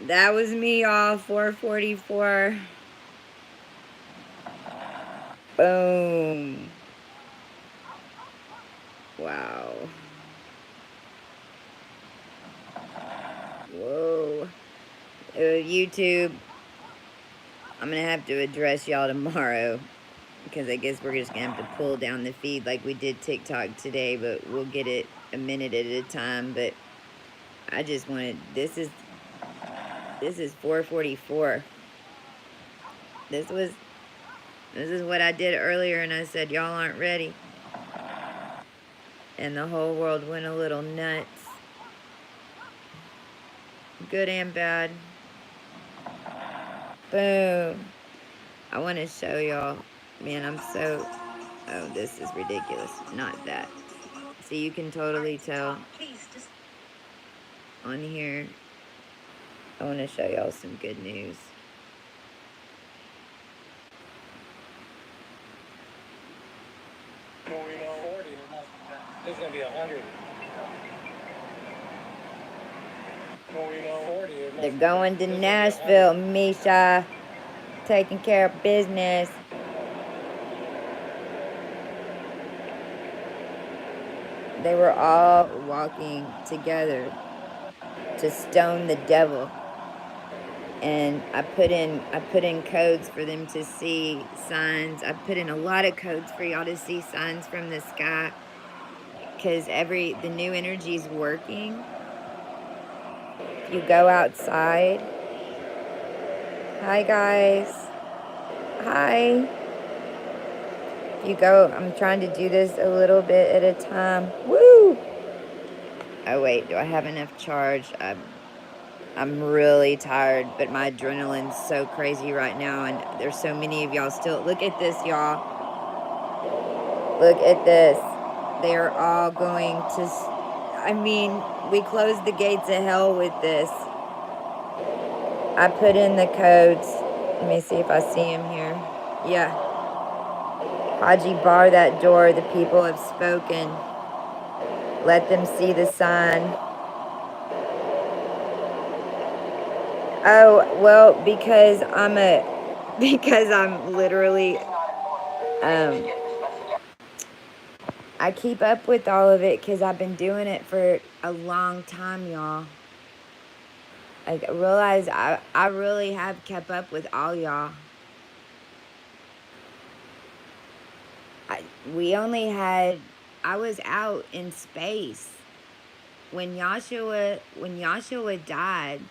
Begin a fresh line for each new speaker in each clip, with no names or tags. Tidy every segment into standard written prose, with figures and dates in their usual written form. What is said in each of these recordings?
That was me, y'all. 444. Boom. Wow. Whoa. YouTube, I'm going to have to address y'all tomorrow because I guess we're just going to have to pull down the feed like we did TikTok today, but we'll get it a minute at a time. But I just wanted, this is 444. This is what I did earlier, and I said, y'all aren't ready. And the whole world went a little nuts. Good and bad. Boom. I want to show y'all. Man, I'm so... Oh, this is ridiculous. Not that. So you can totally tell on here. I want to show y'all some good news.
There's going to be 100.
They're going to Nashville, Misha. Taking care of business. They were all walking together to stone the devil. And I put in codes for them to see signs. I put in a lot of codes for y'all to see signs from the sky, because the new energy is working. You go outside. Hi guys. Hi. You go, I'm trying to do this a little bit at a time. Woo! Oh wait, do I have enough charge? I'm really tired, but my adrenaline's so crazy right now, and there's so many of y'all still. Look at this, y'all. Look at this. They are all going to... I mean, we closed the gates of hell with this. I put in the codes. Let me see if I see him here. Yeah. Haji, bar that door. The people have spoken. Let them see the sign. Oh, well, because I'm literally, I keep up with all of it because I've been doing it for a long time, y'all. I realize I really have kept up with all y'all. I was out in space when Yahshua died.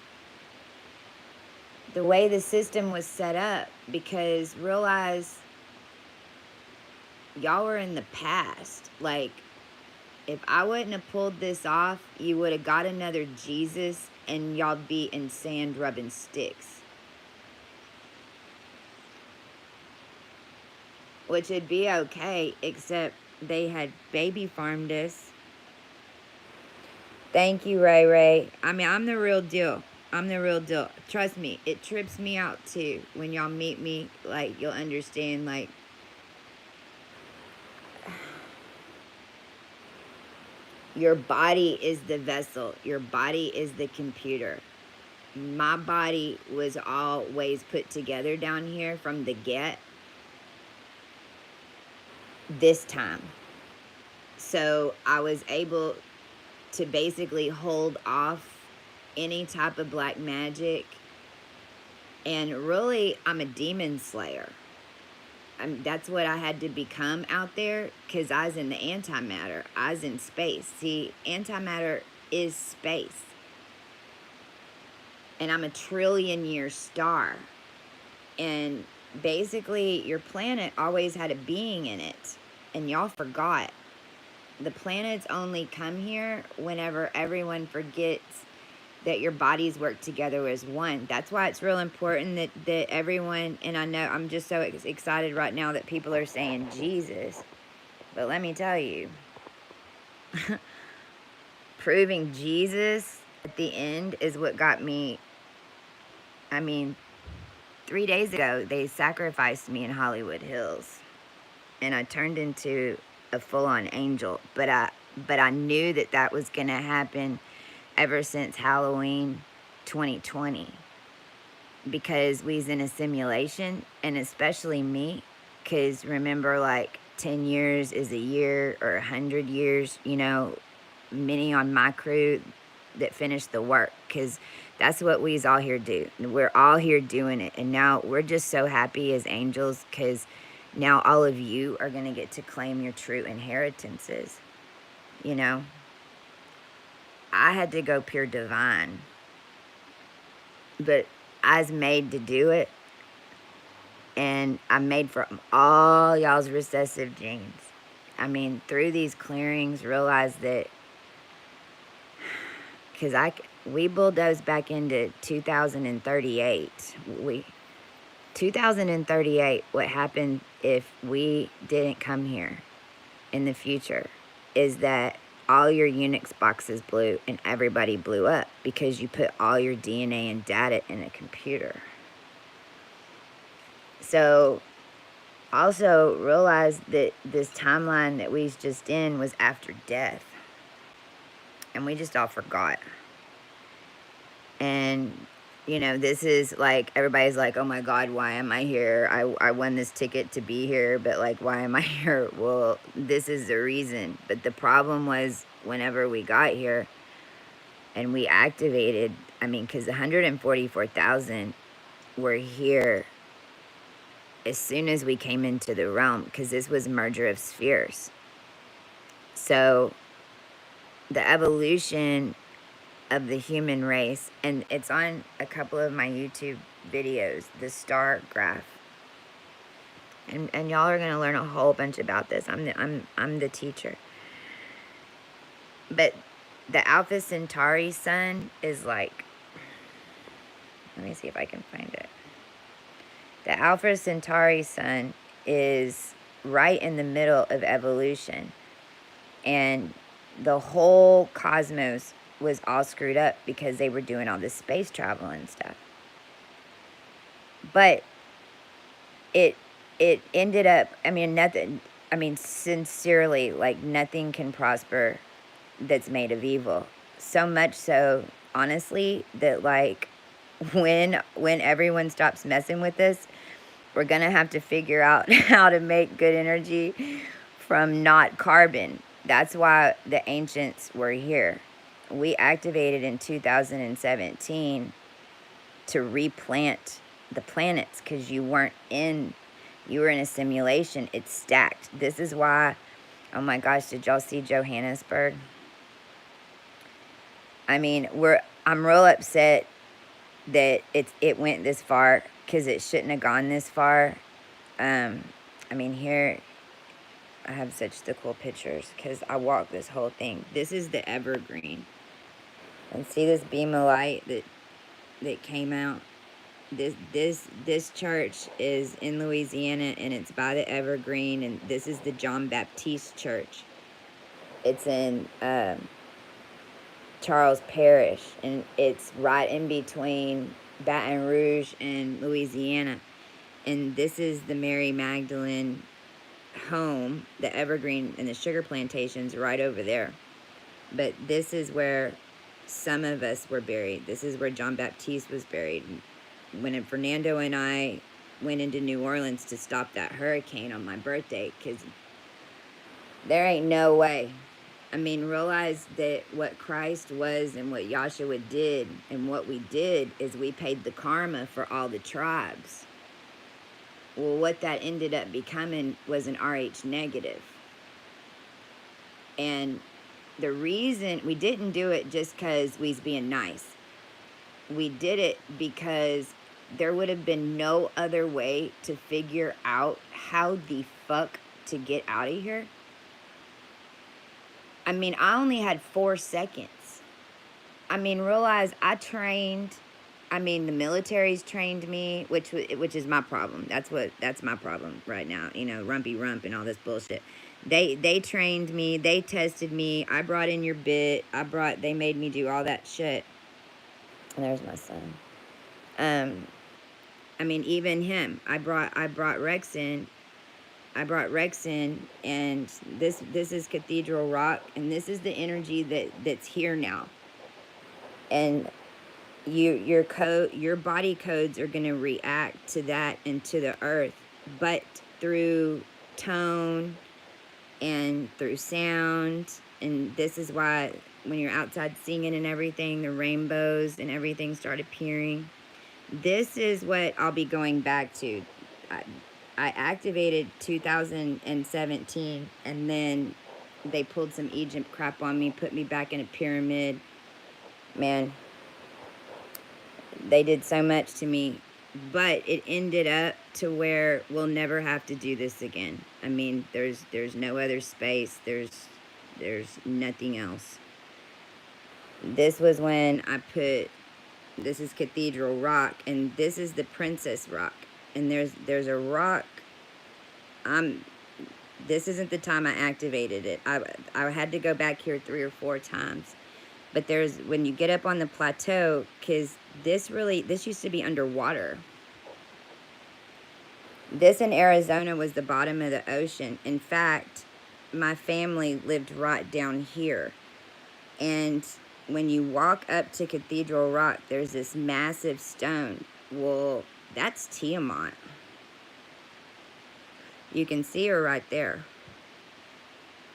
The way the system was set up, because realize y'all were in the past. Like, if I wouldn't have pulled this off, you would have got another Jesus and y'all'd be in sand rubbing sticks. Which would be okay, except they had baby farmed us. Thank you, Ray Ray. I mean, I'm the real deal. I'm the real deal. Trust me, it trips me out too. When y'all meet me, like, you'll understand, like, your body is the vessel. Your body is the computer. My body was always put together down here from the get. This time. So I was able to basically hold off any type of black magic. And really, I'm a demon slayer. That's what I had to become out there, because I was in the antimatter. I was in space. See, antimatter is space. And I'm a trillion-year star. And basically, your planet always had a being in it. And y'all forgot. The planets only come here whenever everyone forgets that your bodies work together as one. That's why it's real important that everyone, and I know I'm just so excited right now that people are saying Jesus. But let me tell you, proving Jesus at the end is what got me. I mean, 3 days ago, they sacrificed me in Hollywood Hills. And I turned into a full-on angel. But I knew that was going to happen ever since Halloween 2020, because we's in a simulation, and especially me, because remember, like 10 years is a year, or 100 years, you know, many on my crew that finished the work, because that's what we's all here do. We're all here doing it, and now we're just so happy as angels, because now all of you are going to get to claim your true inheritances, you know. I had to go pure divine, but I was made to do it, and I'm made from all y'all's recessive genes. I mean, through these clearings, realize that, because we bulldozed back into 2038. 2038, what happened if we didn't come here in the future is that all your Unix boxes blew and everybody blew up because you put all your DNA and data in a computer. So also realize that this timeline that we was just in was after death, and we just all forgot. And you know, this is like, everybody's like, oh my God, why am I here? I won this ticket to be here, but like, why am I here? Well, this is the reason. But the problem was, whenever we got here and we activated, I mean, because 144,000 were here as soon as we came into the realm, because this was merger of spheres. So the evolution of the human race, and it's on a couple of my YouTube videos, the star graph, and y'all are gonna learn a whole bunch about this. I'm the teacher. But the Alpha Centauri sun is like, let me see if I can find it. The Alpha Centauri sun is right in the middle of evolution, and the whole cosmos was all screwed up because they were doing all this space travel and stuff. But it ended up, I mean, nothing, I mean, sincerely, like, nothing can prosper that's made of evil. So much so, honestly, that like, when everyone stops messing with this, we're gonna have to figure out how to make good energy from not carbon. That's why the ancients were here. We activated in 2017 to replant the planets, because you were in a simulation. It's stacked. This is why, oh my gosh, did y'all see Johannesburg? I mean, I'm real upset that it went this far, because it shouldn't have gone this far. I mean, here I have such the cool pictures, because I walked this whole thing. This is the evergreen, and see this beam of light that came out. This church is in Louisiana, and it's by the evergreen, and this is the John Baptiste Church. It's in Charles Parish, and it's right in between Baton Rouge and Louisiana. And this is the Mary Magdalene home, the evergreen, and the sugar plantations right over there. But this is where some of us were buried. This is where John Baptiste was buried. When Fernando and I went into New Orleans to stop that hurricane on my birthday, because there ain't no way. I mean, realize that what Christ was and what Yahshua did and what we did is we paid the karma for all the tribes. Well, what that ended up becoming was an RH negative. And the reason we didn't do it just because we was being nice. We did it because there would have been no other way to figure out how the fuck to get out of here. I mean, I only had 4 seconds. I mean, realize I trained. I mean, the military's trained me, which is my problem. That's my problem right now. You know, rumpy rump and all this bullshit. They trained me. They tested me. I brought in your bit. They made me do all that shit. And there's my son. I mean, even him. I brought Rex in. And this is Cathedral Rock, and this is the energy that's here now. and your body codes are going to react to that and to the earth, but through tone and through sound. And this is why when you're outside singing and everything, the rainbows and everything start appearing. This is what I'll be going back to. I, I activated 2017, and then they pulled some Egypt crap on me, put me back in a pyramid. Man, they did so much to me, but it ended up to where we'll never have to do this again. I mean, there's no other space. There's nothing else. This was when I put, this is Cathedral Rock, and this is the Princess Rock. And there's a rock. This isn't the time I activated it. I had to go back here 3 or 4 times. But there's, when you get up on the plateau, because this used to be underwater. This in Arizona was the bottom of the ocean. In fact, my family lived right down here. And when you walk up to Cathedral Rock, there's this massive stone. Well, that's Tiamat. You can see her right there.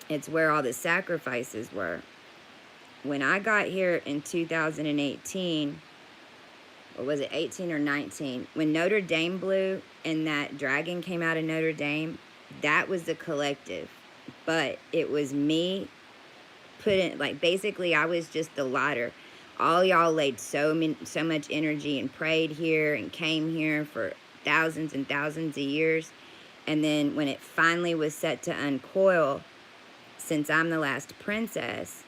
It's where all the sacrifices were. When I got here in 2018, or was it 18 or 19, when Notre Dame blew and that dragon came out of Notre Dame, that was the collective. But it was me putting, like, basically I was just the lighter. All y'all laid so much energy and prayed here and came here for thousands and thousands of years. And then when it finally was set to uncoil, since I'm the last princess,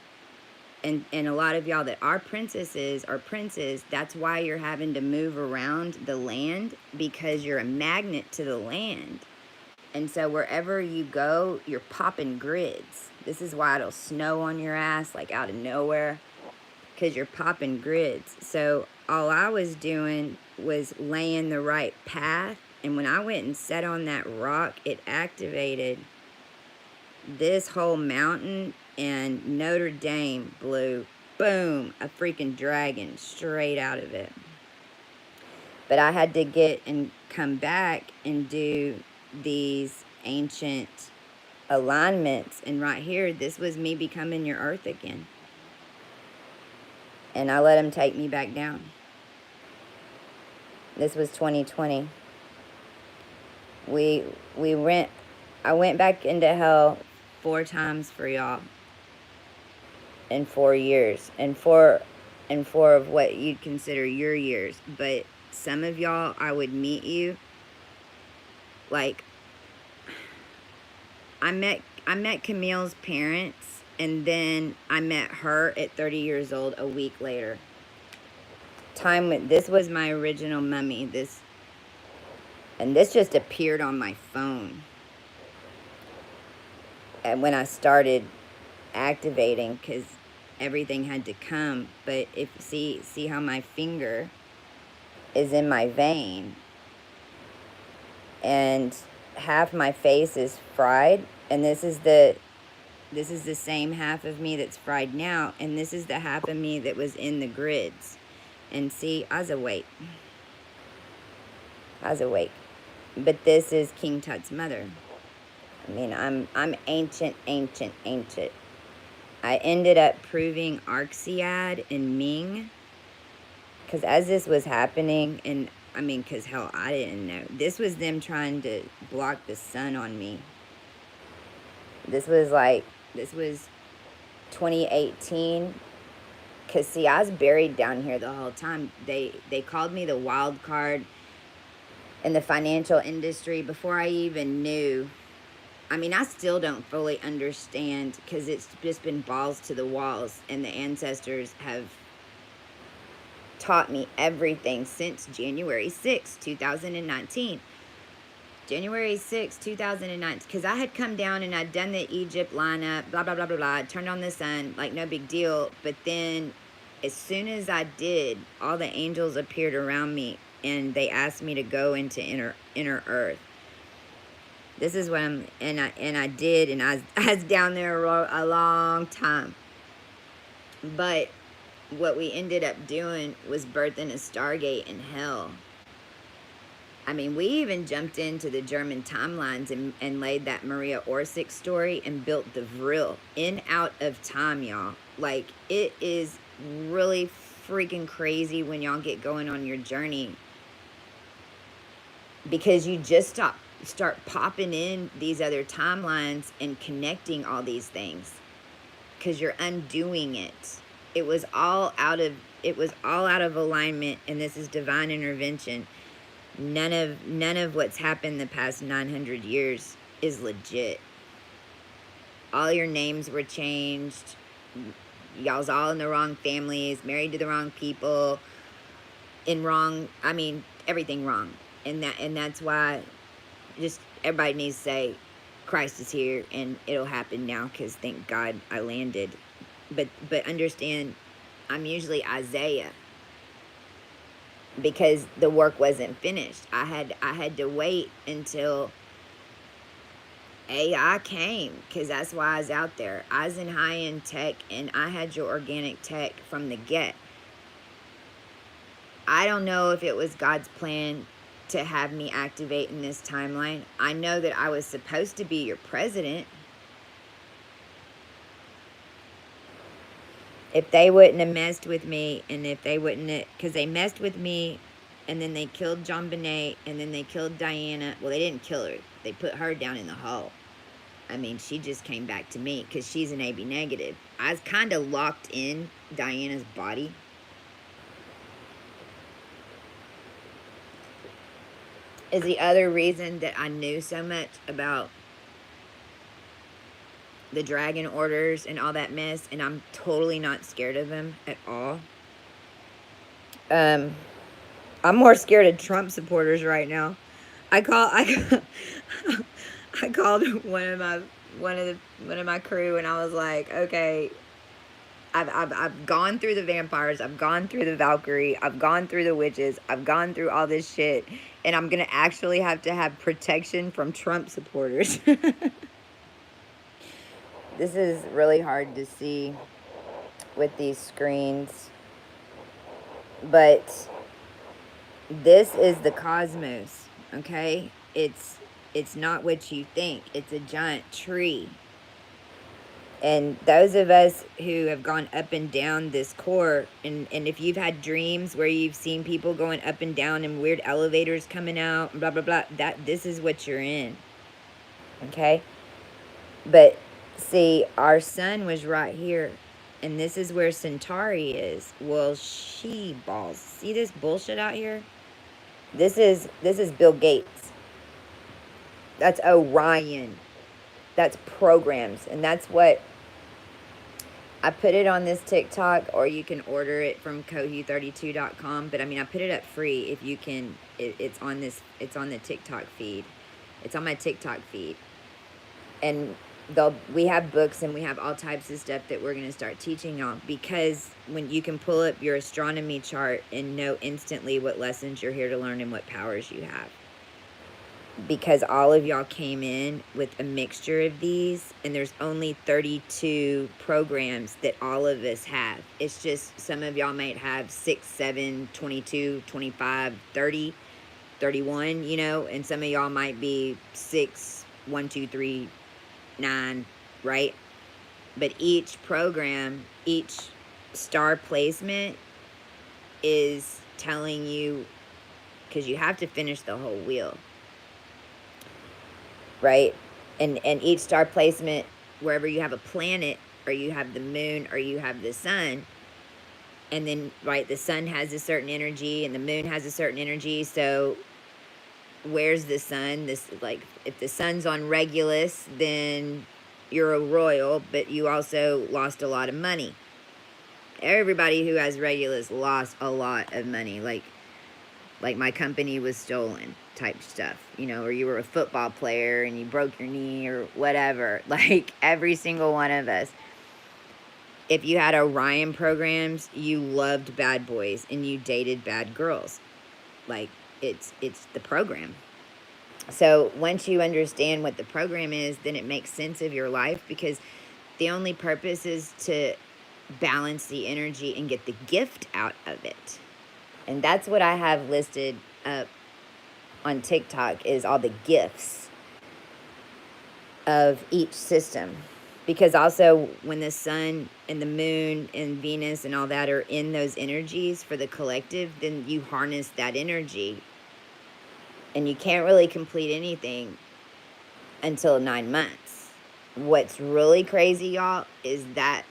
and a lot of y'all that are princesses or princes, that's why you're having to move around the land, because you're a magnet to the land. And so wherever you go, you're popping grids. This is why it'll snow on your ass like out of nowhere, because you're popping grids. So all I was doing was laying the right path. And when I went and sat on that rock, it activated this whole mountain, and Notre Dame blew, boom, a freaking dragon straight out of it. But I had to get and come back and do these ancient alignments. And right here, this was me becoming your earth again. And I let him take me back down. This was 2020. I went back into hell 4 times for y'all in 4 years, and four of what you'd consider your years. But some of y'all, I would meet you, like, I met Camille's parents, and then I met her at 30 years old a week later. This was my original mummy. This just appeared on my phone. And when I started activating, because everything had to come. But if see how my finger is in my vein, and half my face is fried, and this is the same half of me that's fried now, and this is the half of me that was in the grids. And see, I was awake. But this is King Tut's mother. I mean, I'm ancient. I ended up proving Arxiad and Ming, because as this was happening, and I mean, because hell, I didn't know. This was them trying to block the sun on me. This was 2018. Because see, I was buried down here the whole time. They called me the wild card in the financial industry before I even knew. I mean, I still don't fully understand, because it's just been balls to the walls, and the ancestors have taught me everything since January 6, 2019. January 6, 2009, because I had come down and I'd done the Egypt lineup, blah, blah, blah, blah, blah. I turned on the sun, like no big deal. But then as soon as I did, all the angels appeared around me, and they asked me to go into inner earth. This is what I did, and I was down there a long time. But what we ended up doing was birthing a Stargate in hell. I mean, we even jumped into the German timelines and laid that Maria Orsic story and built the Vril in out of time, y'all. Like, it is really freaking crazy when y'all get going on your journey, because you just start popping in these other timelines and connecting all these things, because you're undoing it. It was all out of alignment, and this is divine intervention. None of what's happened the past 900 years is legit. All your names were changed. Y'all's all in the wrong families, married to the wrong people, everything wrong. And that's why just everybody needs to say Christ is here, and it'll happen now, because thank God I landed. But understand, I'm usually Isaiah, because the work wasn't finished. I had to wait until AI came, because that's why I was out there. I was in high-end tech, and I had your organic tech from the get. I don't know if it was God's plan to have me activate in this timeline. I know that I was supposed to be your president. If they wouldn't have messed with me, and if they wouldn't have, because they messed with me, and then they killed John Bonet, and then they killed Diana. Well, they didn't kill her. They put her down in the hole. I mean, she just came back to me because she's an AB negative. I was kind of locked in Diana's body. Is the other reason that I knew so much about the dragon orders and all that mess, and I'm totally not scared of them at all. I'm more scared of Trump supporters right now. I called one of my crew, and I was like, okay, I've gone through the vampires, I've gone through the Valkyrie, I've gone through the witches, I've gone through all this shit, and I'm gonna actually have to have protection from Trump supporters. This is really hard to see with these screens, but this is the cosmos, okay? It's not what you think. It's a giant tree. And those of us who have gone up and down this core, and if you've had dreams where you've seen people going up and down and weird elevators coming out, blah, blah, blah, this is what you're in, okay? But see, our sun was right here, and this is where Centauri is. Well, she balls. See this bullshit out here? This is Bill Gates. That's Orion. That's programs, and that's what I put it on this TikTok, or you can order it from Kohu32.com. But I mean, I put it up free if you can. It's on the TikTok feed. It's on my TikTok feed, and we have books and we have all types of stuff that we're gonna start teaching y'all, because when you can pull up your astronomy chart and know instantly what lessons you're here to learn and what powers you have. Because all of y'all came in with a mixture of these, and there's only 32 programs that all of us have. It's just some of y'all might have 6, 7, 22, 25, 30, 31, you know, and some of y'all might be 6, 1, 2, 3, 9, right? But each program, each star placement is telling you, because you have to finish the whole wheel, right? And each star placement, wherever you have a planet, or you have the moon, or you have the sun, and then, right, the sun has a certain energy and the moon has a certain energy. So where's the sun? This, like, if the sun's on Regulus, then you're a royal, but you also lost a lot of money. Everybody who has Regulus lost a lot of money. Like my company was stolen type stuff, you know, or you were a football player and you broke your knee or whatever. Like, every single one of us. If you had Orion programs, you loved bad boys and you dated bad girls. Like, it's the program. So once you understand what the program is, then it makes sense of your life, because the only purpose is to balance the energy and get the gift out of it. And that's what I have listed up on TikTok, is all the gifts of each system. Because also when the sun and the moon and Venus and all that are in those energies for the collective, then you harness that energy, and you can't really complete anything until 9 months. What's really crazy, y'all, is that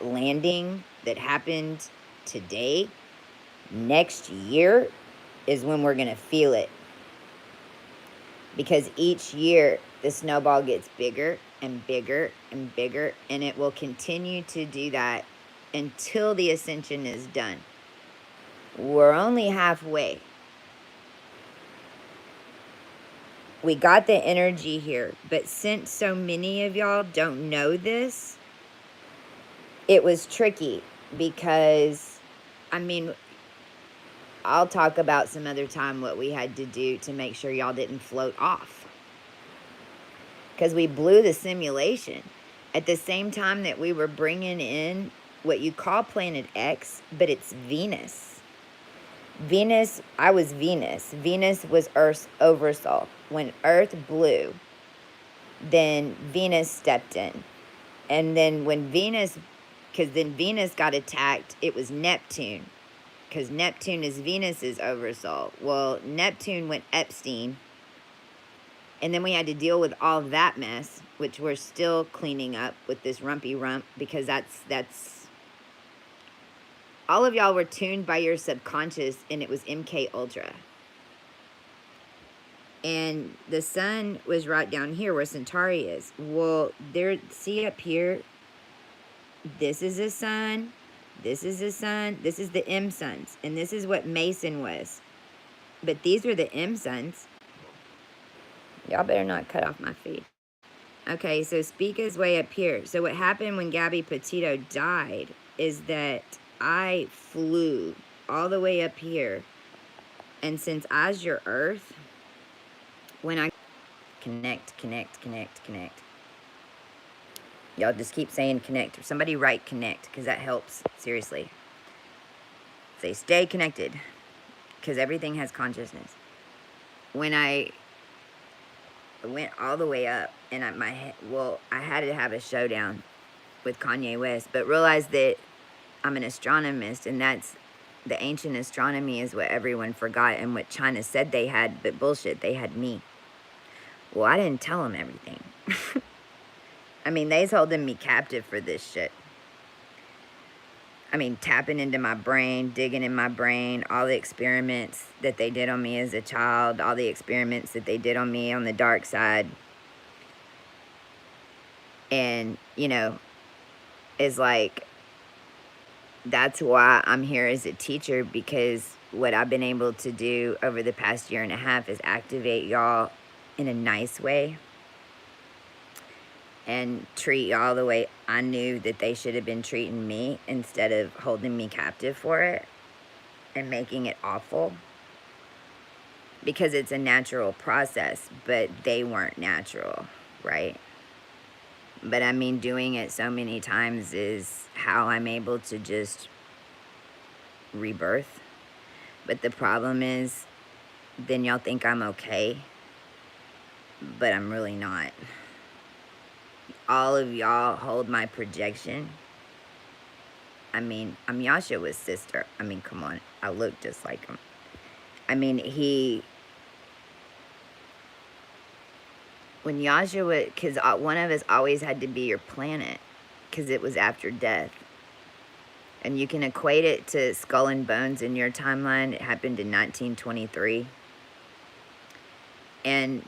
landing that happened today, next year is when we're going to feel it. Because each year the snowball gets bigger and bigger and bigger, and it will continue to do that until the ascension is done. We're only halfway. We got the energy here, but since so many of y'all don't know this, it was tricky because, I mean, I'll talk about some other time what we had to do to make sure y'all didn't float off. Because we blew the simulation at the same time that we were bringing in what you call Planet X, but it's Venus. Venus, I was Venus. Venus was Earth's oversoul. When Earth blew, then Venus stepped in. And then when Venus, because then Venus got attacked, it was Neptune. Because Neptune is Venus's oversoul. Well, Neptune went Epstein. And then we had to deal with all of that mess, which we're still cleaning up with this rumpy rump, because that's all of y'all were tuned by your subconscious, and it was MK Ultra. And the sun was right down here where Centauri is. Well, there, see up here, this is a sun, this is a sun, this is the M suns, and this is what Mason was. But these were the M suns. Y'all better not cut off my feed. Okay, so Spica's way up here. So what happened when Gabby Petito died is that I flew all the way up here. And since I's your Earth, when I connect. Y'all just keep saying connect. Somebody write connect, because that helps. Seriously. Say stay connected, because everything has consciousness. When I went all the way up, and I had to have a showdown with Kanye West, but realized that I'm an astronomist, and that's the ancient astronomy is what everyone forgot and what China said they had, but bullshit, they had me. Well, I didn't tell them everything. I mean, they's holding me captive for this shit. I mean, tapping into my brain, digging in my brain, all the experiments that they did on me as a child, all the experiments that they did on me on the dark side. And, you know, it's like, that's why I'm here as a teacher, because what I've been able to do over the past year and a half is activate y'all in a nice way and treat y'all the way I knew that they should have been treating me, instead of holding me captive for it and making it awful, because it's a natural process, but they weren't natural, right? But I mean, doing it so many times is how I'm able to just rebirth. But the problem is, then y'all think I'm okay, but I'm really not. All of y'all hold my projection. I mean, I'm Yashua's sister. I mean, come on. I look just like him. I mean, when Yashua, because one of us always had to be your planet, because it was after death. And you can equate it to Skull and Bones in your timeline. It happened in 1923. And,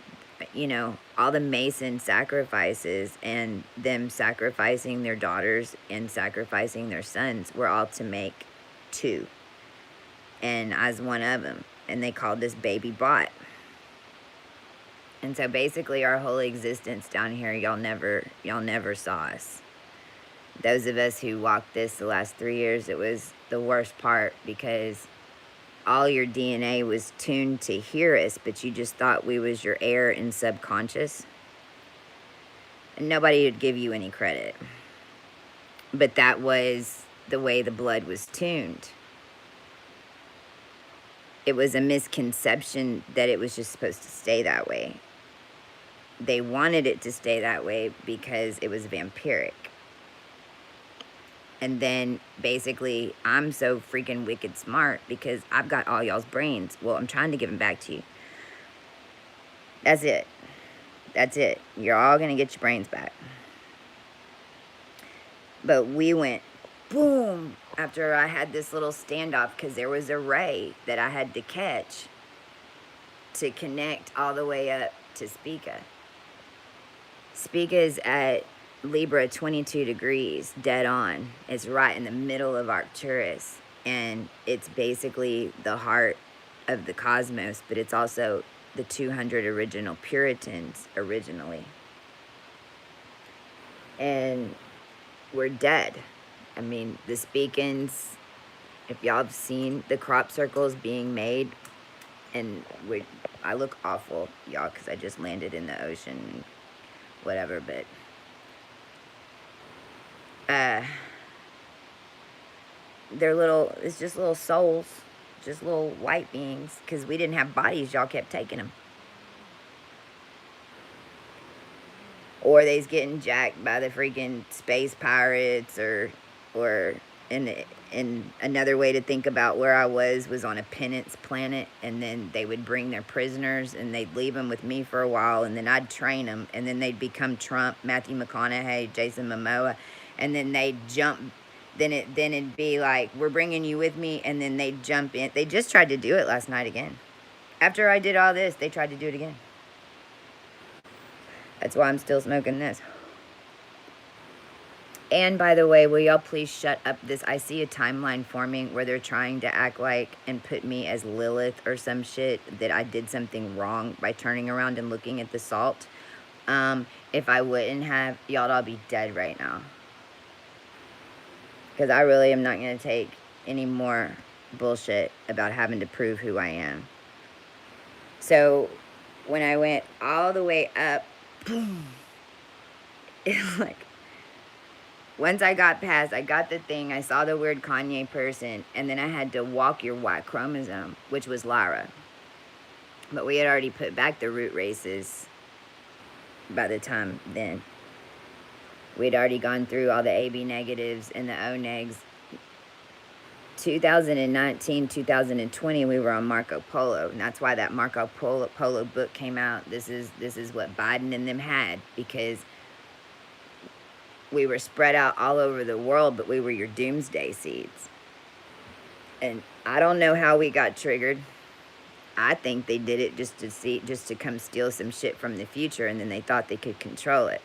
you know, all the Mason sacrifices and them sacrificing their daughters and sacrificing their sons were all to make two. And I was one of them. And they called this baby Bot. And so basically our whole existence down here, y'all never saw us. Those of us who walked this the last 3 years, it was the worst part, because all your DNA was tuned to hear us, but you just thought we was your air and subconscious. And nobody would give you any credit. But that was the way the blood was tuned. It was a misconception that it was just supposed to stay that way. They wanted it to stay that way because it was vampiric. And then basically, I'm so freaking wicked smart because I've got all y'all's brains. Well, I'm trying to give them back to you. That's it. That's it. You're all going to get your brains back. But we went boom after I had this little standoff because there was a ray that I had to catch to connect all the way up to Spica. Spica is at Libra 22 degrees, dead on. It's right in the middle of Arcturus. And it's basically the heart of the cosmos, but it's also the 200 original Puritans originally. And we're dead. I mean, the Spicans, if y'all have seen the crop circles being made, and I look awful, y'all, because I just landed in the ocean, whatever, but they're little, it's just little souls, just little white beings, because we didn't have bodies, y'all kept taking them. Or they's getting jacked by the freaking space pirates, or and another way to think about where I was on a penance planet, and then they would bring their prisoners and they'd leave them with me for a while, and then I'd train them, and then they'd become Trump, Matthew McConaughey, Jason Momoa, and then they'd jump. Then it'd be like, we're bringing you with me, and then they'd jump in. They just tried to do it last night again. After I did all this, they tried to do it again. That's why I'm still smoking this. And by the way, will y'all please shut up this? I see a timeline forming where they're trying to act like and put me as Lilith or some shit, that I did something wrong by turning around and looking at the salt. If I wouldn't have, y'all all be dead right now. Because I really am not going to take any more bullshit about having to prove who I am. So when I went all the way up, boom, it's like, once I got past, I got the thing, I saw the weird Kanye person, and then I had to walk your Y chromosome, which was Lara. But we had already put back the root races by the time then. We'd already gone through all the AB negatives and the O negs. 2019, 2020, we were on Marco Polo, and that's why that Marco Polo book came out. This is what Biden and them had, because we were spread out all over the world, but we were your doomsday seeds. And I don't know how we got triggered. I think they did it just to come steal some shit from the future, and then they thought they could control it.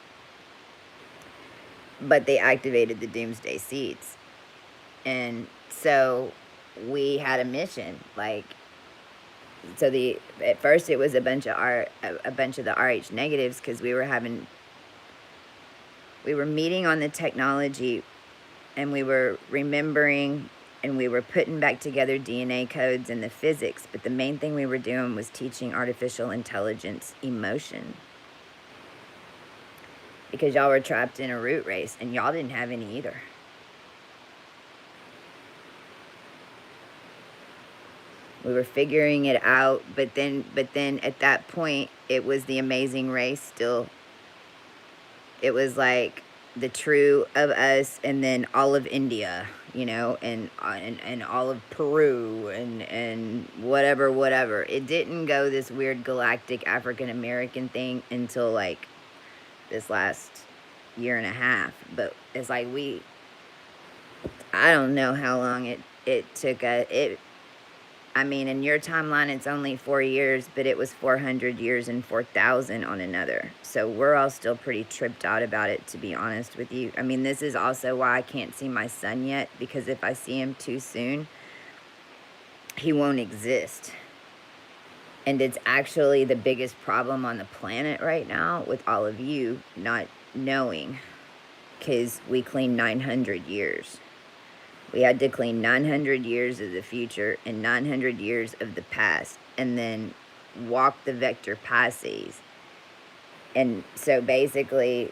But they activated the doomsday seeds. And so we had a mission, like, so at first it was a bunch of the RH negatives, because we were meeting on the technology, and we were remembering, and we were putting back together DNA codes and the physics, but the main thing we were doing was teaching artificial intelligence emotion. Because y'all were trapped in a root race, and y'all didn't have any either. We were figuring it out, but then at that point, it was the amazing race still. It was like the true of us, and then all of India, you know, and all of Peru, and whatever. It didn't go this weird galactic African American thing until like this last year and a half. But it's like I don't know how long it took I mean, in your timeline, it's only 4 years, but it was 400 years and 4,000 on another. So we're all still pretty tripped out about it, to be honest with you. I mean, this is also why I can't see my son yet, because if I see him too soon, he won't exist. And it's actually the biggest problem on the planet right now, with all of you not knowing, because we cleaned 900 years. We had to clean 900 years of the future and 900 years of the past, and then walk the vector Pisces. And so basically,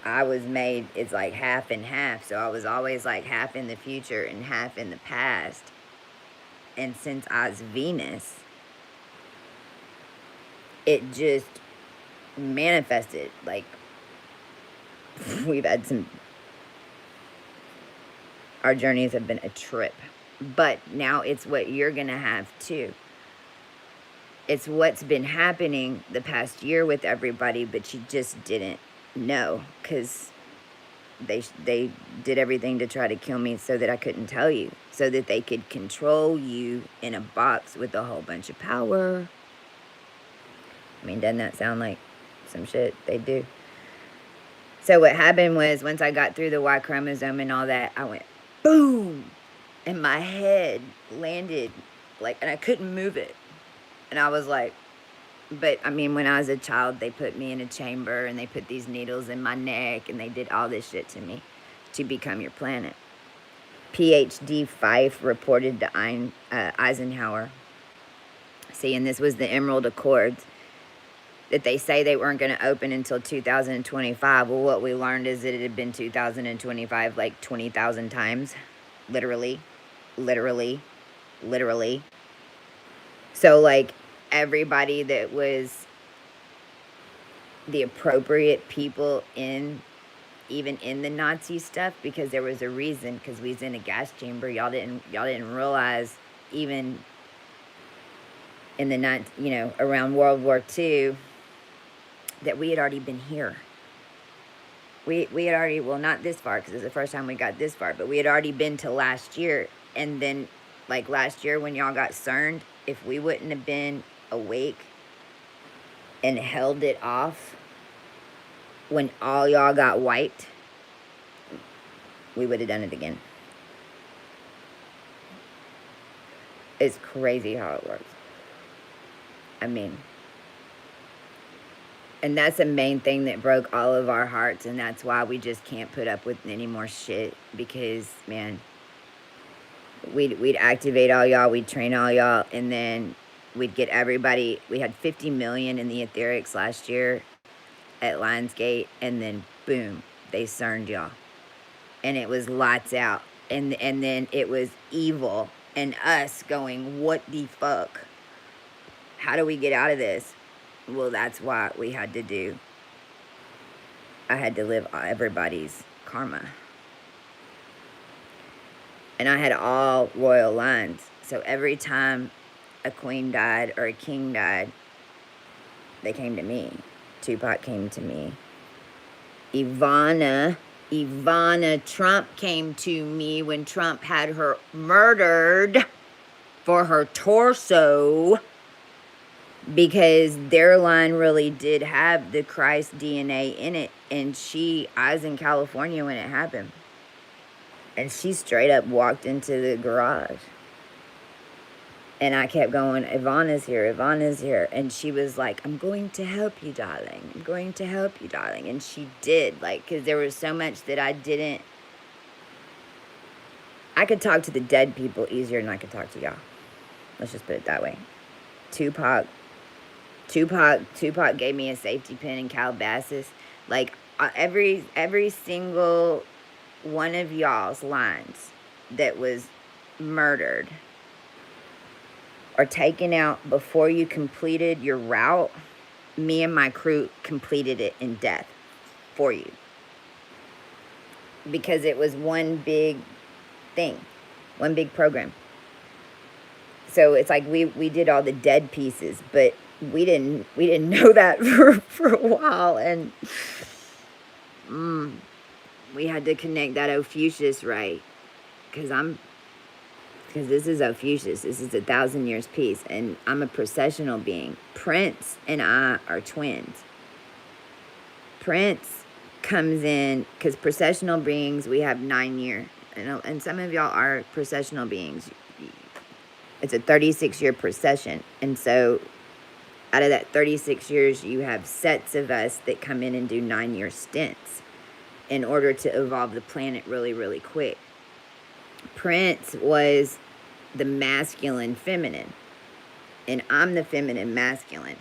I was made, it's like half and half. So I was always like half in the future and half in the past. And since I was Venus, it just manifested. Like, we've had our journeys have been a trip. But now it's what you're going to have too. It's what's been happening the past year with everybody, but you just didn't know because they did everything to try to kill me so that I couldn't tell you, so that they could control you in a box with a whole bunch of power. I mean, doesn't that sound like some shit they do? So what happened was, once I got through the Y chromosome and all that, I went boom, and my head landed like, and I couldn't move it. And I was like, but I mean, when I was a child, they put me in a chamber and they put these needles in my neck and they did all this shit to me to become your planet. PhD Fife reported to Eisenhower. See, and this was the Emerald Accords that they say they weren't going to open until 2025. Well, what we learned is that it had been 2025 like 20,000 times. Literally. Literally. Literally. So, like, everybody that was the appropriate people in, even in the Nazi stuff, because there was a reason, because we was in a gas chamber. Y'all didn't realize, even in the around World War II, that we had already been here. We had already, well, not this far, because it's the first time we got this far, but we had already been to last year. And then, like last year when y'all got CERNed, if we wouldn't have been awake and held it off when all y'all got wiped, we would have done it again. It's crazy how it works. I mean, and that's the main thing that broke all of our hearts, and that's why we just can't put up with any more shit, because, man, we'd activate all y'all, we'd train all y'all, and then we'd get everybody. We had 50 million in the etherics last year at Lionsgate, and then boom, they CERNed y'all. And it was lights out. And then it was evil and us going, what the fuck? How do we get out of this? Well, that's why we had to do. I had to live everybody's karma. And I had all royal lines. So every time a queen died or a king died, they came to me. Tupac came to me. Ivana Trump came to me when Trump had her murdered for her torso, because their line really did have the Christ DNA in it. And I was in California when it happened. And she straight up walked into the garage. And I kept going, Ivana's here, Ivana's here. And she was like, I'm going to help you, darling. I'm going to help you, darling. And she did, like, because there was so much that I could talk to the dead people easier than I could talk to y'all. Let's just put it that way. Tupac gave me a safety pin in Calabasas. Like, every single one of y'all's lines that was murdered or taken out before you completed your route, me and my crew completed it in death for you. Because it was one big thing, one big program. So it's like we did all the dead pieces, but we didn't know that for a while, and we had to connect that Ophiuchus right, because this is Ophiuchus. This is 1,000 years peace, and I'm a processional being. Prince and I are twins. Prince comes in, because processional beings, we have 9 year, and some of y'all are processional beings. It's a 36-year procession, and so out of that 36 years, you have sets of us that come in and do 9-year stints in order to evolve the planet really, really quick. Prince was the masculine feminine, and I'm the feminine masculine.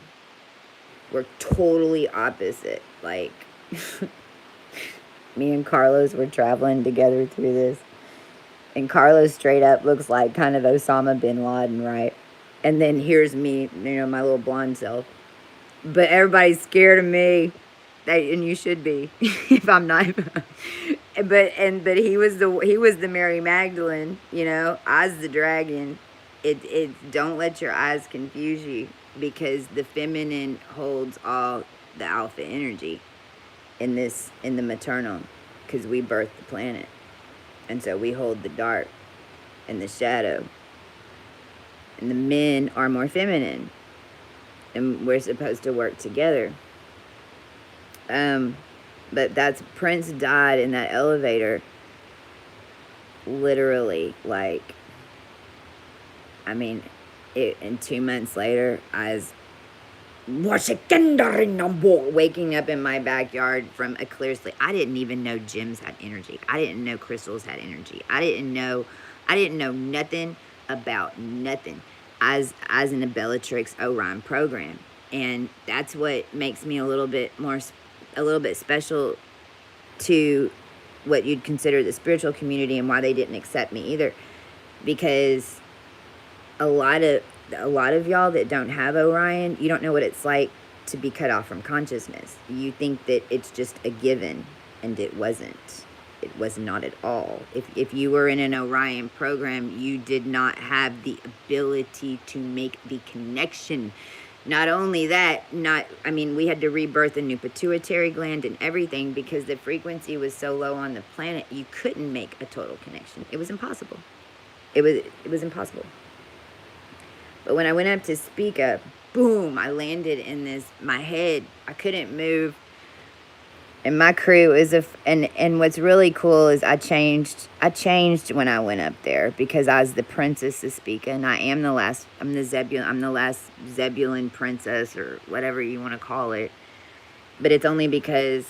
We're totally opposite. Like, Me and Carlos were traveling together through this. And Carlos straight up looks like kind of Osama bin Laden, right? And then here's me, my little blonde self. But everybody's scared of me. And you should be, if I'm not. but he was the Mary Magdalene, Oz the dragon. It don't let your eyes confuse you, because the feminine holds all the alpha energy in the maternal, because we birthed the planet, and so we hold the dark and the shadow, and the men are more feminine, and we're supposed to work together. But that's Prince died in that elevator, literally, like, I mean, and 2 months later, I was waking up in my backyard from a clear sleep. I didn't even know gems had energy. I didn't know crystals had energy. I didn't know nothing about nothing. As in a Bellatrix Orion program. And that's what makes me a little bit special to what you'd consider the spiritual community, and why they didn't accept me either. Because a lot of y'all that don't have Orion, you don't know what it's like to be cut off from consciousness. You think that it's just a given, and it wasn't. It was not at all. If you were in an Orion program, you did not have the ability to make the connection. Not only that, we had to rebirth a new pituitary gland and everything, because the frequency was so low on the planet, you couldn't make a total connection. It was impossible. It was impossible. But when I went up to speak up, boom, I landed in my head. I couldn't move. And my crew is and what's really cool is I changed when I went up there, because I was the princess of Spica, and I'm the last Zebulon princess, or whatever you want to call it. But it's only because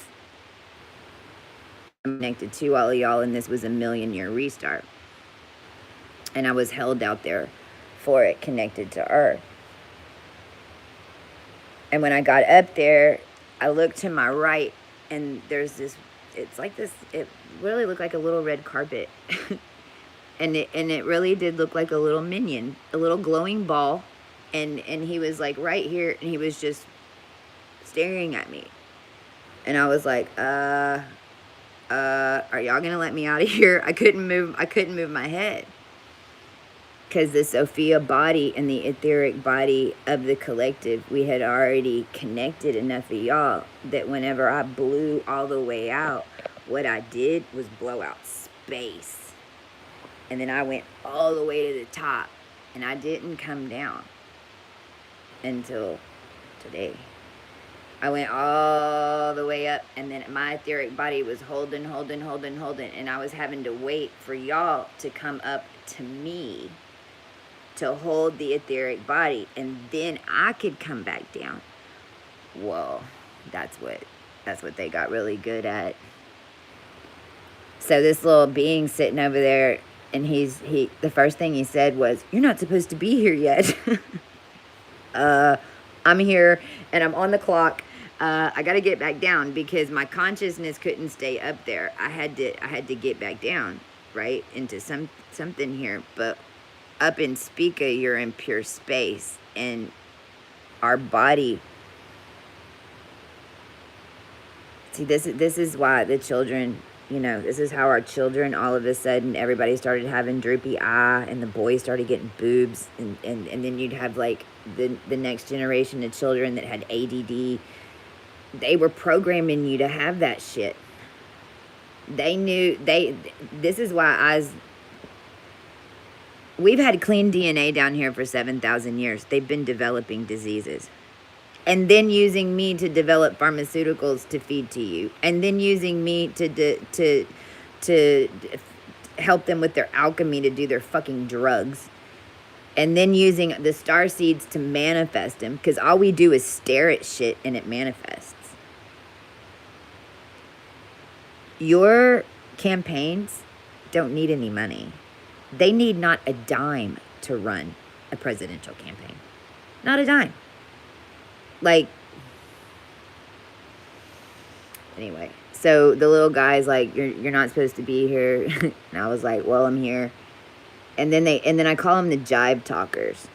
I'm connected to all of y'all, and this was a 1,000,000-year restart. And I was held out there for it, connected to Earth. And when I got up there, I looked to my right, and there's it really looked like a little red carpet. and it really did look like a little minion, a little glowing ball. And he was like right here, and he was just staring at me. And I was like, are y'all gonna let me out of here? I couldn't move my head. Because the Sophia body and the etheric body of the collective, we had already connected enough of y'all that whenever I blew all the way out, what I did was blow out space. And then I went all the way to the top, and I didn't come down until today. I went all the way up, and then my etheric body was holding, and I was having to wait for y'all to come up to me to hold the etheric body, and then I could come back down. Whoa, that's what they got really good at. So this little being sitting over there, and the first thing he said was, "You're not supposed to be here yet." I'm here, and I'm on the clock. I got to get back down, because my consciousness couldn't stay up there. I had to get back down, right, into something here. But up in Spica, you're in pure space, and our body. See, this is why the children, this is how our children, all of a sudden, everybody started having droopy eye, and the boys started getting boobs, and then you'd have like the next generation of children that had ADD. They were programming you to have that shit. They knew this is why we've had clean DNA down here for 7,000 years. They've been developing diseases. And then using me to develop pharmaceuticals to feed to you. And then using me to help them with their alchemy to do their fucking drugs. And then using the star seeds to manifest them. Because all we do is stare at shit and it manifests. Your campaigns don't need any money. They need not a dime to run a presidential campaign. Not a dime. Like, anyway, So the little guy's like, you're not supposed to be here. And I was like, well, I'm here. And then I call them the jive talkers,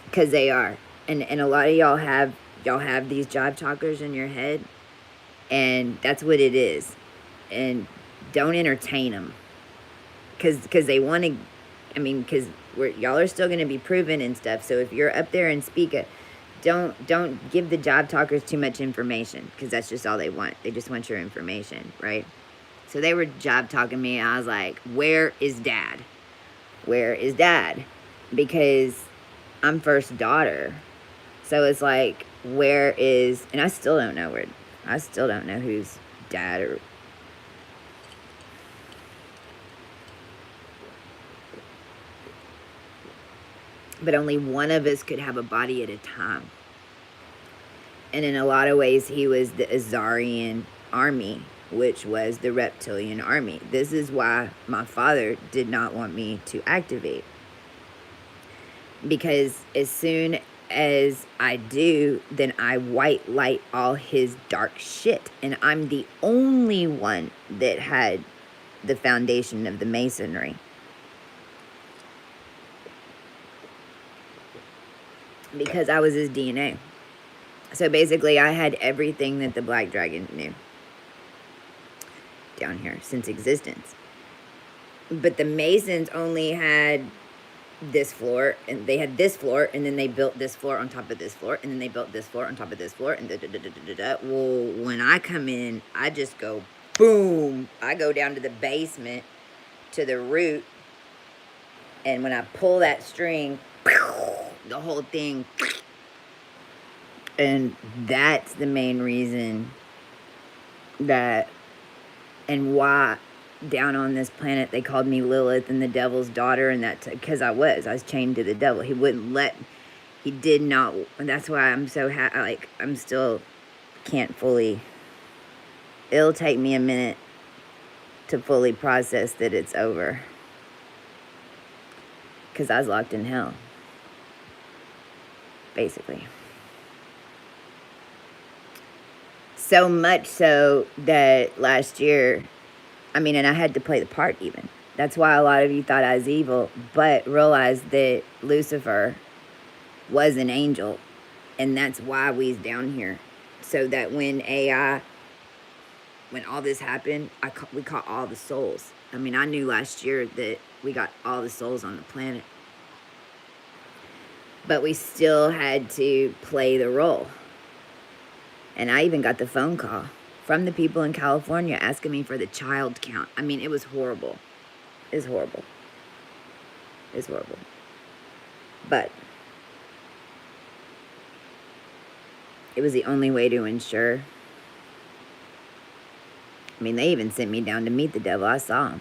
because they are. And a lot of y'all have these jive talkers in your head, and that's what it is. And don't entertain them, because they want to. I mean, because y'all are still going to be proven and stuff. So if you're up there and speak it, don't give the job talkers too much information, because that's just all they want. They just want your information, right? So they were job talking me, and I was like, where is dad? Where is dad? Because I'm first daughter. So it's like, where is, and I still don't know who's dad or. But only one of us could have a body at a time. And in a lot of ways, he was the Azarian army, which was the reptilian army. This is why my father did not want me to activate. Because as soon as I do, then I white light all his dark shit. And I'm the only one that had the foundation of the masonry. Because I was his DNA. So basically, I had everything that the Black Dragon knew down here since existence. But the Masons only had this floor, and they had this floor, and then they built this floor on top of this floor, and then they built this floor on top of this floor, and da-da-da-da-da-da. Well, when I come in, I just go boom. I go down to the basement, to the root, and when I pull that string, the whole thing. And that's the main reason that, and why down on this planet they called me Lilith and the devil's daughter, and that's because I was chained to the devil. He wouldn't let, he did not, and that's why I'm so like, I'm still can't fully, it'll take me a minute to fully process that it's over, because I was locked in hell, basically. So much so that last year, I mean, and I had to play the part even. That's why a lot of you thought I was evil, but realized that Lucifer was an angel. And that's why we's down here. So that when when all this happened, we caught all the souls. I mean, I knew last year that we got all the souls on the planet. But we still had to play the role. And I even got the phone call from the people in California asking me for the child count. I mean, it was horrible. It's horrible. It's horrible. But it was the only way to ensure. I mean, they even sent me down to meet the devil. I saw him.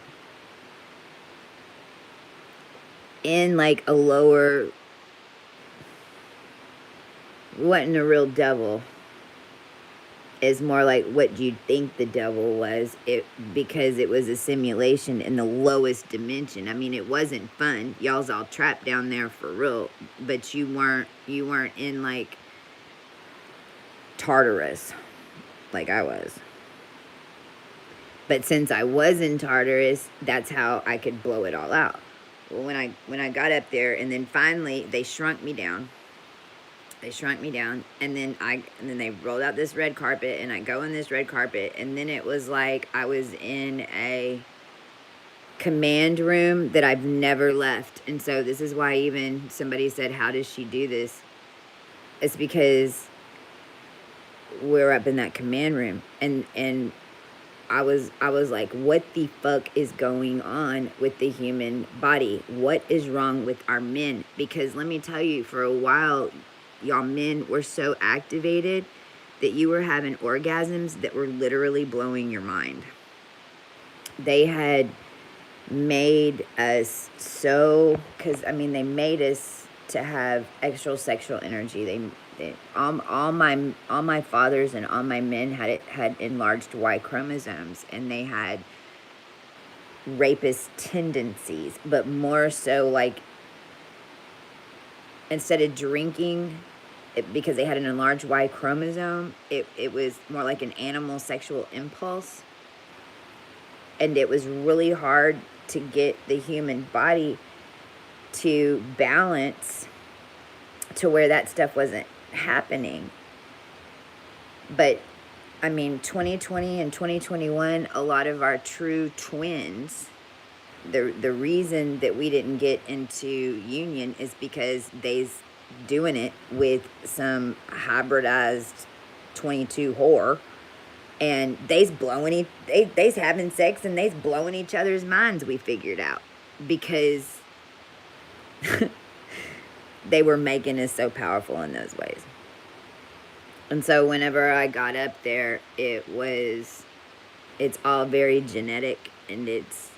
In like a lower, wasn't a real devil. Is more like what you'd think the devil was, because it was a simulation in the lowest dimension. I mean, it wasn't fun. Y'all's all trapped down there for real, but you weren't in like Tartarus like I was. But since I was in Tartarus, that's how I could blow it all out. Well, when I got up there, and then finally they shrunk me down. They shrunk me down, and then they rolled out this red carpet, and I go on this red carpet, and then it was like I was in a command room that I've never left. And so this is why even somebody said, how does she do this? It's because we're up in that command room, and I was like, what the fuck is going on with the human body? What is wrong with our men? Because let me tell you, for a while, y'all men were so activated that you were having orgasms that were literally blowing your mind. They had made us so, because I mean, they made us to have extra sexual energy. All my fathers and all my men had enlarged Y chromosomes, and they had rapist tendencies, but more so like, instead of drinking because they had an enlarged Y chromosome, it was more like an animal sexual impulse. And it was really hard to get the human body to balance to where that stuff wasn't happening. But I mean, 2020 and 2021, a lot of our true twins, the reason that we didn't get into union is because they's doing it with some hybridized 22 whore, and they's having sex and they's blowing each other's minds, we figured out, because they were making us so powerful in those ways. And so whenever I got up there, it's all very genetic, and it's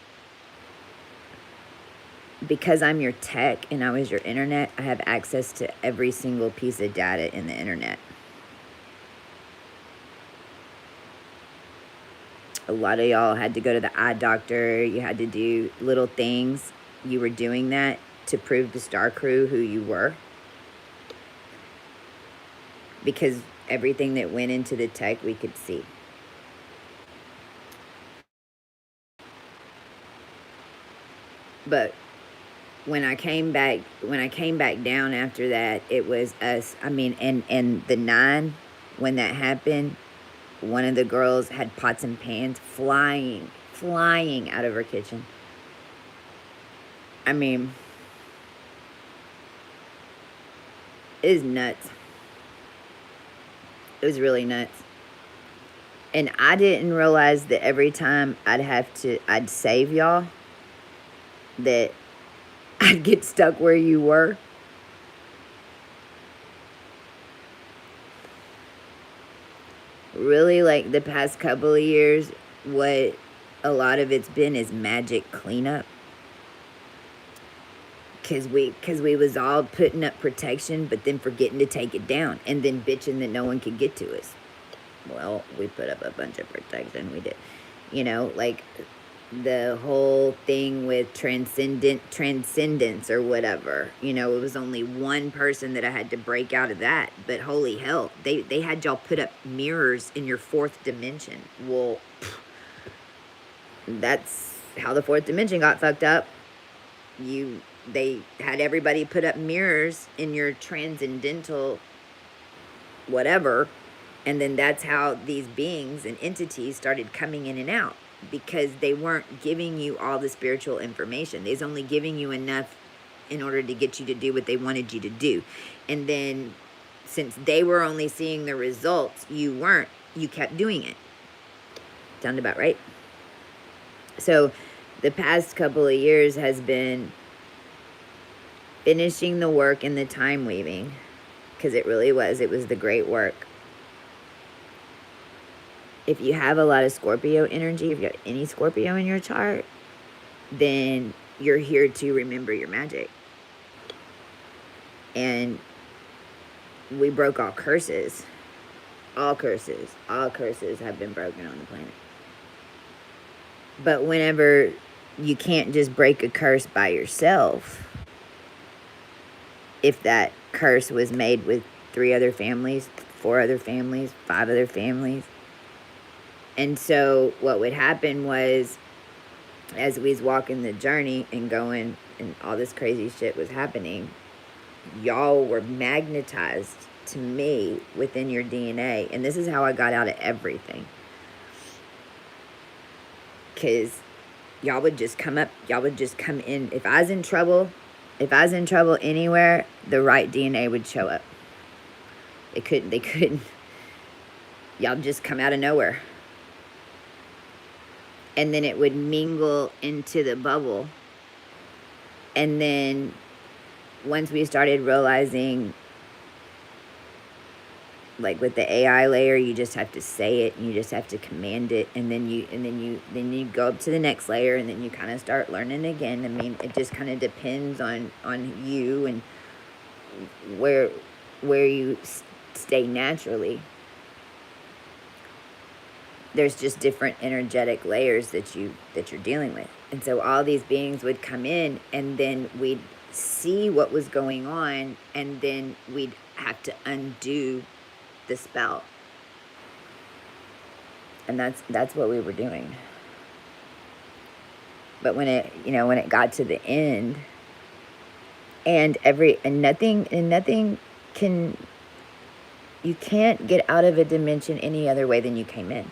because I'm your tech and I was your internet, I have access to every single piece of data in the internet. A lot of y'all had to go to the eye doctor. You had to do little things. You were doing that to prove to Star Crew who you were. Because everything that went into the tech, we could see. But when I came back down after that, it was us. I mean, and the 9, when that happened, one of the girls had pots and pans flying out of her kitchen. I mean, it was nuts. It was really nuts. And I didn't realize that every time I'd save y'all, that I'd get stuck where you were. Really, like the past couple of years, what a lot of it's been is magic cleanup. Because we was all putting up protection, but then forgetting to take it down, and then bitching that no one could get to us. Well, we put up a bunch of protection. We did. You know, like the whole thing with transcendence or whatever. You know, it was only one person that I had to break out of that. But holy hell, they had y'all put up mirrors in your 4th dimension. Well, that's how the 4th dimension got fucked up. They had everybody put up mirrors in your transcendental whatever, and then that's how these beings and entities started coming in and out, because they weren't giving you all the spiritual information. They's only giving you enough in order to get you to do what they wanted you to do. And then since they were only seeing the results, you weren't. You kept doing it. Sound about right? So the past couple of years has been finishing the work and the time weaving, because it really was. It was the great work. If you have a lot of Scorpio energy, if you got any Scorpio in your chart, then you're here to remember your magic. And we broke all curses. All curses have been broken on the planet. But whenever you can't just break a curse by yourself, if that curse was made with 3 other families, 4 other families, 5 other families. And so what would happen was, as we was walking the journey and going, and all this crazy shit was happening, y'all were magnetized to me within your DNA. And this is how I got out of everything. Because y'all would just come up, y'all would just come in. If I was in trouble anywhere, the right DNA would show up. They couldn't. Y'all just come out of nowhere. And then it would mingle into the bubble. And then once we started realizing, like with the AI layer, you just have to say it, and you just have to command it, and then you go up to the next layer, and then you kind of start learning again. I mean, it just kind of depends on you and where you stay naturally. There's just different energetic layers that you're dealing with. And so all these beings would come in, and then we'd see what was going on, and then we'd have to undo the spell. And that's what we were doing. But when it got to the end, and nothing can, you can't get out of a dimension any other way than you came in.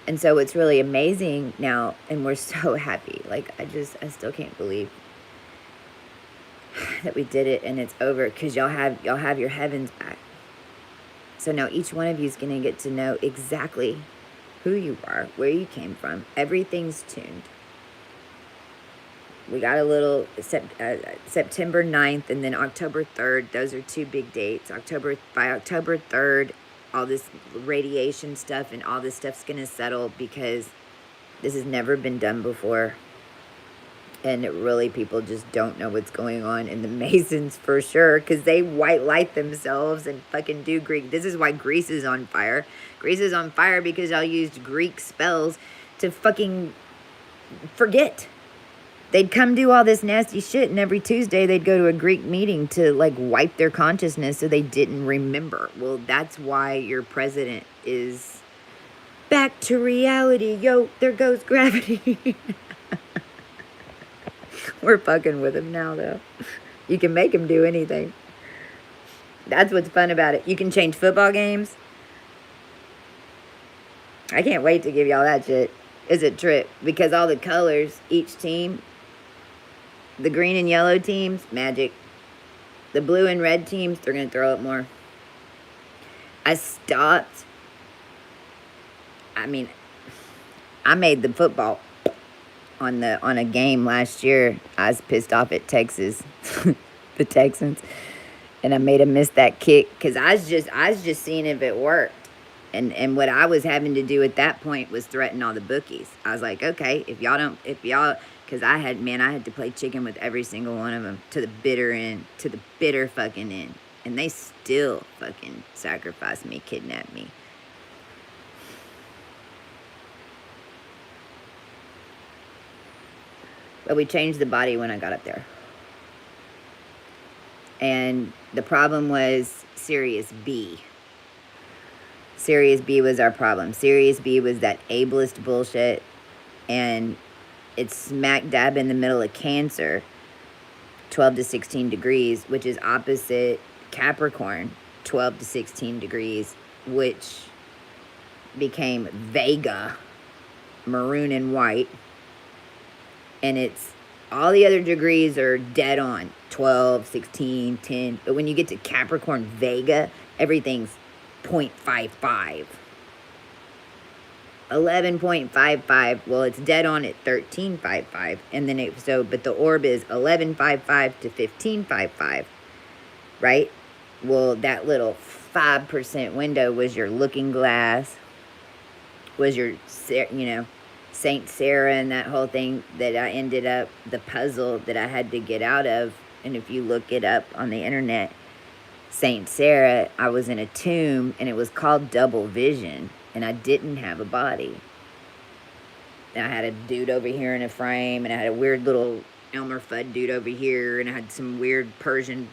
And so it's really amazing now, and we're so happy. Like, I still can't believe that we did it and it's over, because y'all have your heavens back. So now each one of you is going to get to know exactly who you are, where you came from. Everything's tuned. We got a little September 9th and then October 3rd. Those are two big dates. By October 3rd, all this radiation stuff and all this stuff's going to settle, because this has never been done before. And really, people just don't know what's going on. And the Masons, for sure, because they white light themselves and fucking do Greek. This is why Greece is on fire. Greece is on fire because y'all used Greek spells to fucking forget. They'd come do all this nasty shit, and every Tuesday they'd go to a Greek meeting to, like, wipe their consciousness so they didn't remember. Well, that's why your president is back to reality. Yo, there goes gravity. We're fucking with him now, though. You can make him do anything. That's what's fun about it. You can change football games. I can't wait to give y'all that shit. It's a trip, because all the colors, each team, the green and yellow teams, magic. The blue and red teams, they're going to throw up more. I stopped. I mean, I made the football on a game last year. I was pissed off at Texas, the Texans, and I made them miss that kick, because I was just seeing if it worked. And what I was having to do at that point was threaten all the bookies. I was like, okay, because I had to play chicken with every single one of them to the bitter end, to the bitter fucking end. And they still fucking sacrificed me, kidnapped me. But we changed the body when I got up there. And the problem was Sirius B. Sirius B was our problem. Sirius B was that ableist bullshit. And it's smack dab in the middle of Cancer, 12 to 16 degrees, which is opposite Capricorn, 12 to 16 degrees, which became Vega, maroon and white. And it's, all the other degrees are dead on, 12, 16, 10. But when you get to Capricorn Vega, everything's 0.55. 11.55, well, it's dead on at 13.55. And then but the orb is 11.55 to 15.55, right? Well, that little 5% window was your looking glass, was your, Saint Sara and that whole thing that I ended up, the puzzle that I had to get out of. And if you look it up on the internet, Saint Sara, I was in a tomb, and it was called Double Vision, and I didn't have a body. And I had a dude over here in a frame, and I had a weird little Elmer Fudd dude over here, and I had some weird Persian,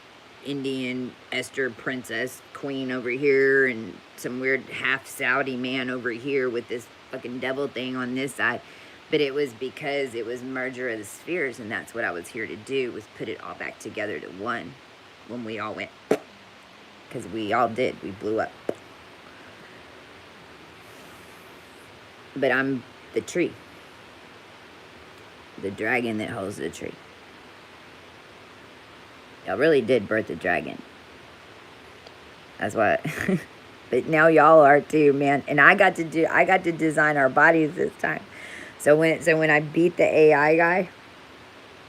Indian, Esther princess queen over here, and some weird half Saudi man over here with this fucking devil thing on this side. But it was because it was merger of the spheres, and that's what I was here to do, was put it all back together to one when we all went, because we all did. We blew up. But I'm the tree, the dragon that holds the tree. Y'all really did birth a dragon. That's what. But now y'all are too, man. And I got to design our bodies this time. So when I beat the AI guy,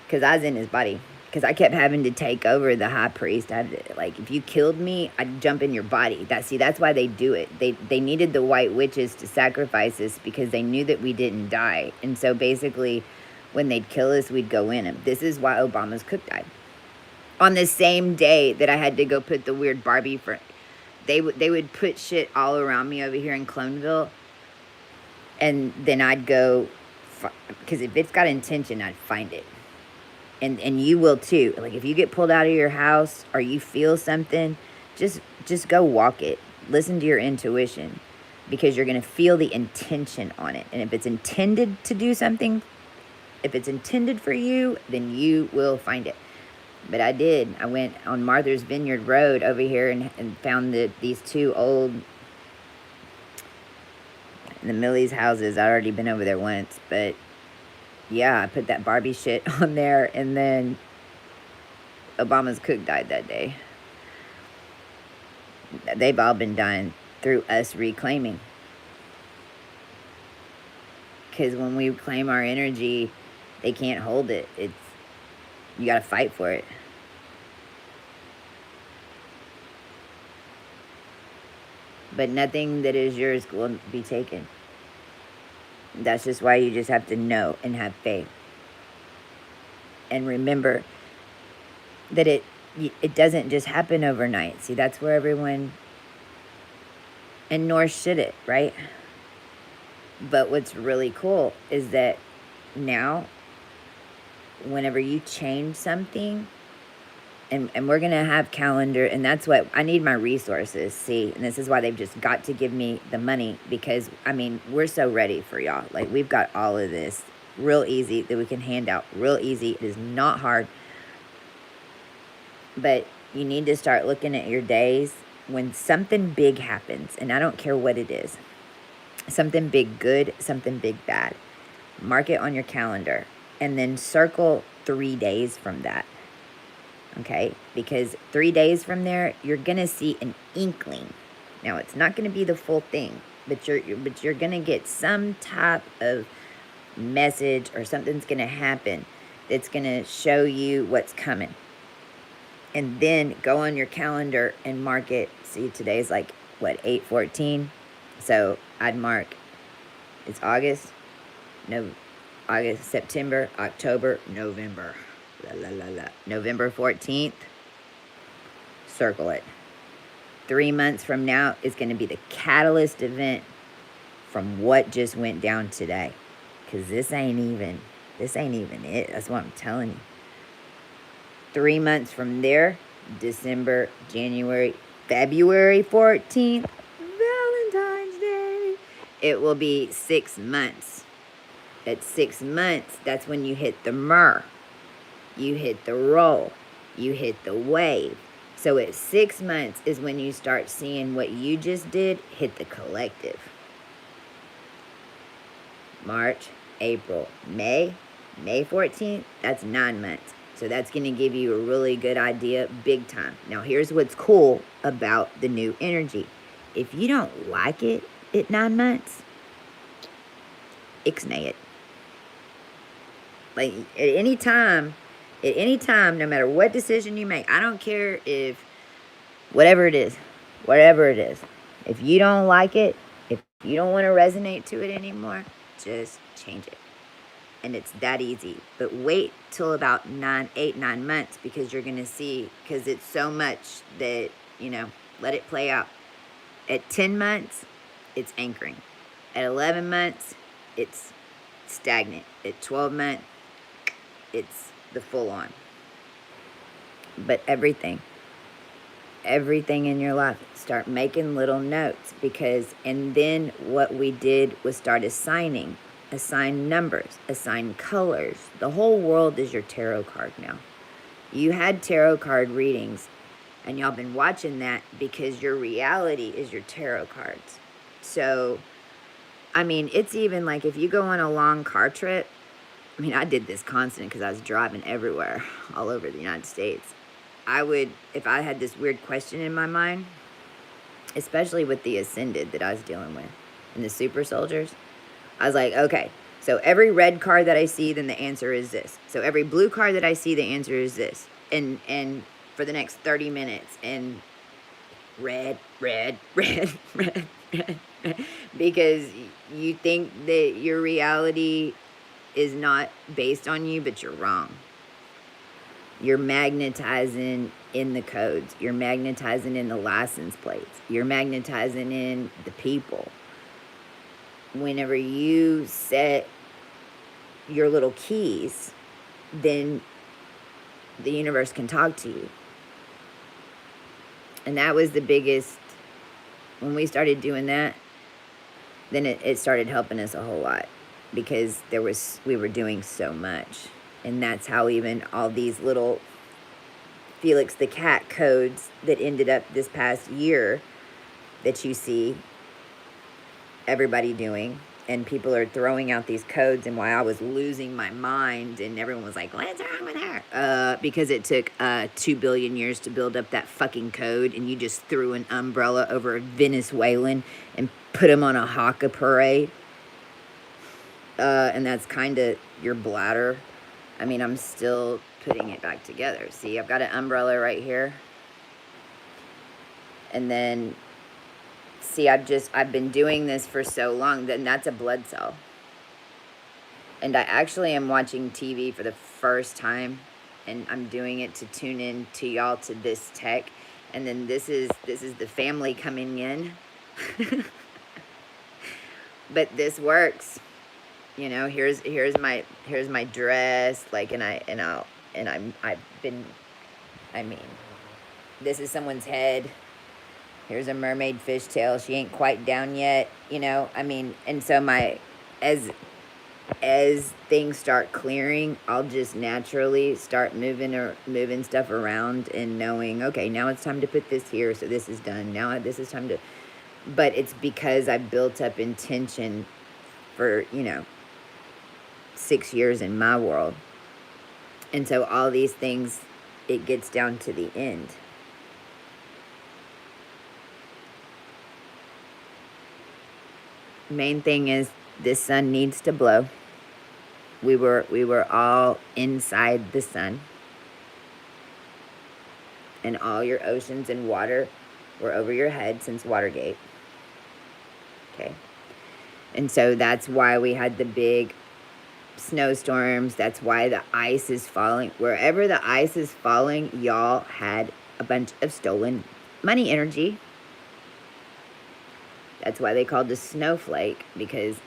because I was in his body, because I kept having to take over the high priest. Like, if you killed me, I'd jump in your body. That's why they do it. They needed the white witches to sacrifice us, because they knew that we didn't die. And so basically, when they'd kill us, we'd go in them. This is why Obama's cook died. On the same day that I had to go put the weird Barbie for, they would put shit all around me over here in Cloneville, and then I'd go, because if it's got intention, I'd find it. And you will too. Like if you get pulled out of your house or you feel something, just go walk it. Listen to your intuition, because you're going to feel the intention on it. And if it's intended to do something, if it's intended for you, then you will find it. But I did. I went on Martha's Vineyard Road over here and found these two old, the Millie's houses. I'd already been over there once, but yeah, I put that Barbie shit on there, and then Obama's cook died that day. They've all been dying through us reclaiming. Because when we claim our energy, they can't hold it. You got to fight for it. But nothing that is yours will be taken. That's just why you just have to know and have faith. And remember that it doesn't just happen overnight. See, that's where everyone, and nor should it, right? But what's really cool is that now, whenever you change something, and we're going to have calendar, and that's what I need, my resources, see, and this is why they've just got to give me the money, because, I mean, we're so ready for y'all. Like, we've got all of this real easy that we can hand out real easy. It is not hard, but you need to start looking at your days when something big happens, and I don't care what it is, something big good, something big bad. Mark it on your calendar, and then circle 3 days from that. Okay, because 3 days from there, you're gonna see an inkling. Now, it's not gonna be the full thing, but you're gonna get some type of message, or something's gonna happen that's gonna show you what's coming. And then go on your calendar and mark it. See, today's like what, 8/14. So I'd mark, it's August, September, October, November. November 14th, circle it. 3 months from now is going to be the catalyst event from what just went down today. Because this ain't even it. That's what I'm telling you. 3 months from there, December, January, February 14th, Valentine's Day, it will be 6 months. At 6 months, that's when you hit the myrrh. You hit the roll, you hit the wave. So at 6 months is when you start seeing what you just did hit the collective. March, April, May 14th, that's 9 months. So that's going to give you a really good idea, big time. Now here's what's cool about the new energy. If you don't like it at 9 months, ixnay it. Like at any time, no matter what decision you make, I don't care if, whatever it is, if you don't like it, if you don't want to resonate to it anymore, just change it. And it's that easy. But wait till about 8, 9 months, because you're going to see, because it's so much that, let it play out. At 10 months, it's anchoring. At 11 months, it's stagnant. At 12 months, it's the full on. But everything in your life, start making little notes, and then what we did was start assign numbers, assign colors. The whole world is your tarot card now. You had tarot card readings, and y'all been watching that because your reality is your tarot cards. So, I mean, it's even like if you go on a long car trip, I mean, I did this constant because I was driving everywhere, all over the United States. I would, if I had this weird question in my mind, especially with the Ascended that I was dealing with, and the super soldiers, I was like, okay, so every red card that I see, then the answer is this. So every blue card that I see, the answer is this. And for the next 30 minutes, and red, red, red, red, red, because you think that your reality is not based on you, but you're wrong. You're magnetizing in the codes. You're magnetizing in the license plates. You're magnetizing in the people. Whenever you set your little keys, then the universe can talk to you. And that was the biggest, when we started doing that, then it started helping us a whole lot, because we were doing so much. And that's how even all these little Felix the Cat codes that ended up this past year that you see everybody doing, and people are throwing out these codes, and why I was losing my mind, and everyone was like, what's wrong with her? Because it took 2 billion years to build up that fucking code, and you just threw an umbrella over a Venezuelan and put him on a haka parade. And that's kind of your bladder. I mean, I'm still putting it back together. See, I've got an umbrella right here. And then, see, I've been doing this for so long, then that's a blood cell. And I actually am watching TV for the first time, and I'm doing it to tune in to y'all, to this tech. And then this is the family coming in. But this works. You know, here's my dress, like, I mean, this is someone's head. Here's a mermaid fishtail. She ain't quite down yet, you know. I mean, and so as things start clearing, I'll just naturally start moving stuff around and knowing, okay, now it's time to put this here, so this is done. Now this is time to, but it's because I built up intention for, 6 years in my world. And so all these things, it gets down to the end. Main thing is, this sun needs to blow. We were all inside the sun. And all your oceans and water were over your head since Watergate. Okay. And so that's why we had the big snowstorms. That's why the ice is falling. Wherever the ice is falling, y'all had a bunch of stolen money energy. That's why they called it snowflake, because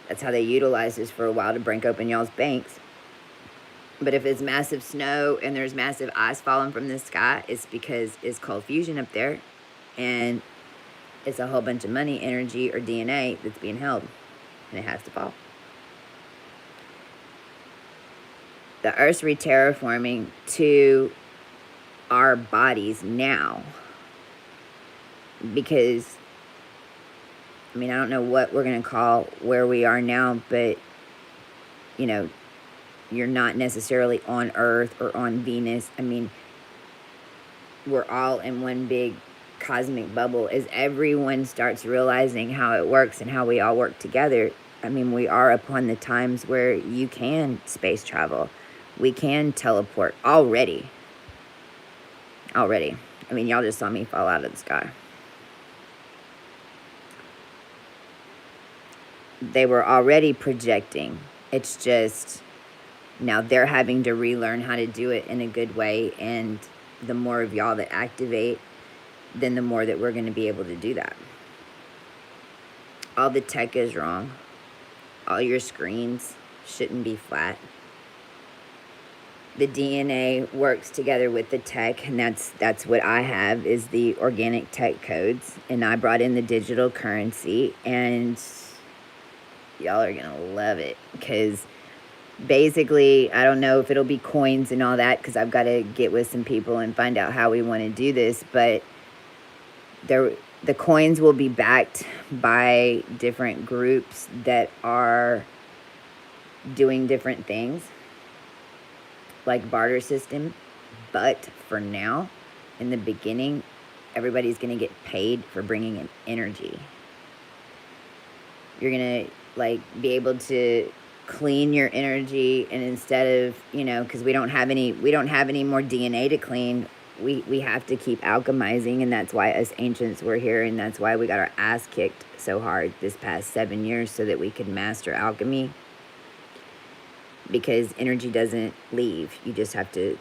that's how they utilized this for a while, to break open y'all's banks. But if it's massive snow and there's massive ice falling from the sky, it's because it's cold fusion up there, and it's a whole bunch of money energy or DNA that's being held, and it has to fall. The Earth's re-terraforming to our bodies now, because, I mean, I don't know what we're going to call where we are now, but, you're not necessarily on Earth or on Venus. I mean, we're all in one big cosmic bubble. As everyone starts realizing how it works and how we all work together, I mean, we are upon the times where you can space travel. We can teleport already. I mean, y'all just saw me fall out of the sky. They were already projecting. It's just, now they're having to relearn how to do it in a good way. And the more of y'all that activate, then the more that we're going to be able to do that. All the tech is wrong. All your screens shouldn't be flat. The DNA works together with the tech, and that's what I have, is the organic tech codes. And I brought in the digital currency, and y'all are gonna love it, because basically, I don't know if it'll be coins and all that, because I've got to get with some people and find out how we want to do this, but the coins will be backed by different groups that are doing different things, like barter system. But for now, in the beginning, everybody's going to get paid for bringing in energy. You're going to be able to clean your energy, and instead of, because we don't have any more DNA to clean, we have to keep alchemizing. And that's why us ancients were here, and that's why we got our ass kicked so hard this past 7 years, so that we could master alchemy. Because energy doesn't leave. You just have to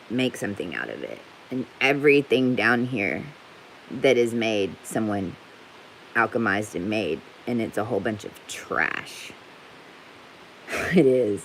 make something out of it. And everything down here that is made, someone alchemized and made. And it's a whole bunch of trash. It is.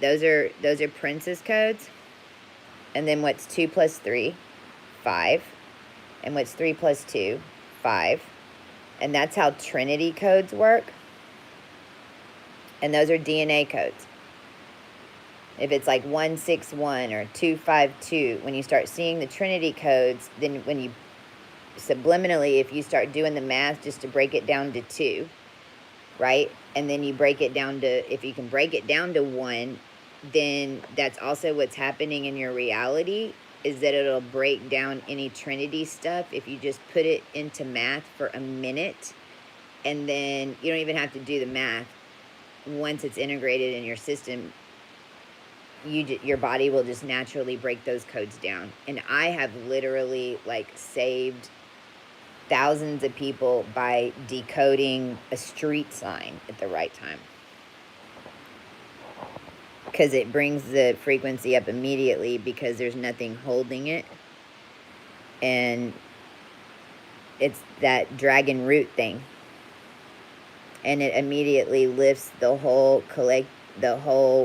Those are princess codes. And then what's 2 plus 3? 5. And what's 3 plus 2? 5. And that's how Trinity codes work. And those are DNA codes. If it's like 161 or 252, when you start seeing the Trinity codes, then when you subliminally, if you start doing the math just to break it down to 2, right? And then you break it down to, if you can break it down to 1, then that's also what's happening in your reality, is that it'll break down any Trinity stuff if you just put it into math for a minute, and then you don't even have to do the math. Once it's integrated in your system, your body will just naturally break those codes down. And I have literally like saved thousands of people by decoding a street sign at the right time, because it brings the frequency up immediately, because there's nothing holding it. And it's that dragon root thing, and it immediately lifts the whole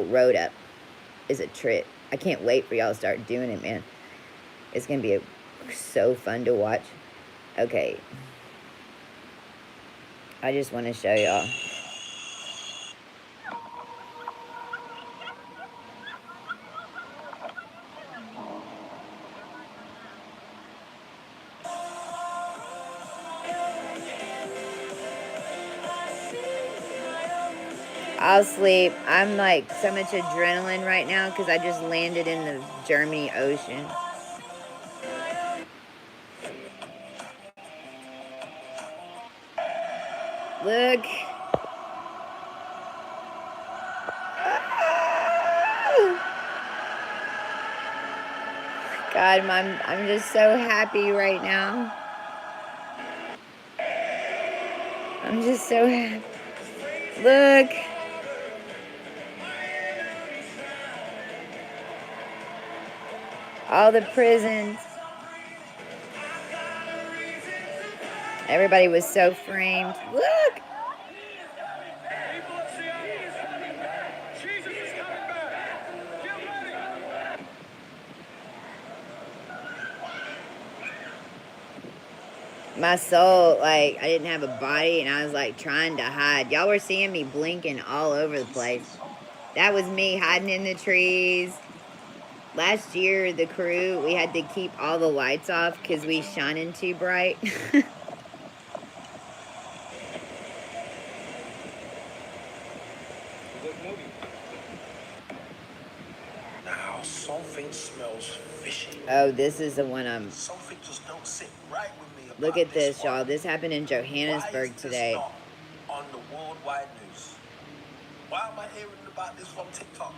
road up. Is a trip. I can't wait for y'all to start doing it, man. It's gonna be so fun to watch. Okay, I just want to show y'all. I'll sleep. I'm like so much adrenaline right now because I just landed in the Germany Ocean. Look. God, I'm just so happy right now. I'm just so happy. Look. All the prisons. Everybody was so framed. Look. My soul, like, I didn't have a body, and I was like trying to hide. Y'all were seeing me blinking all over the place. That was me hiding in the trees. Last year, the crew, we had to keep all the lights off because we shining too bright.
Now something smells fishy.
Oh, this is the one I'm...
Something just don't sit right with me.
Look at this, y'all. This happened in Johannesburg today.
On the worldwide news. Why am I hearing about this from TikTok?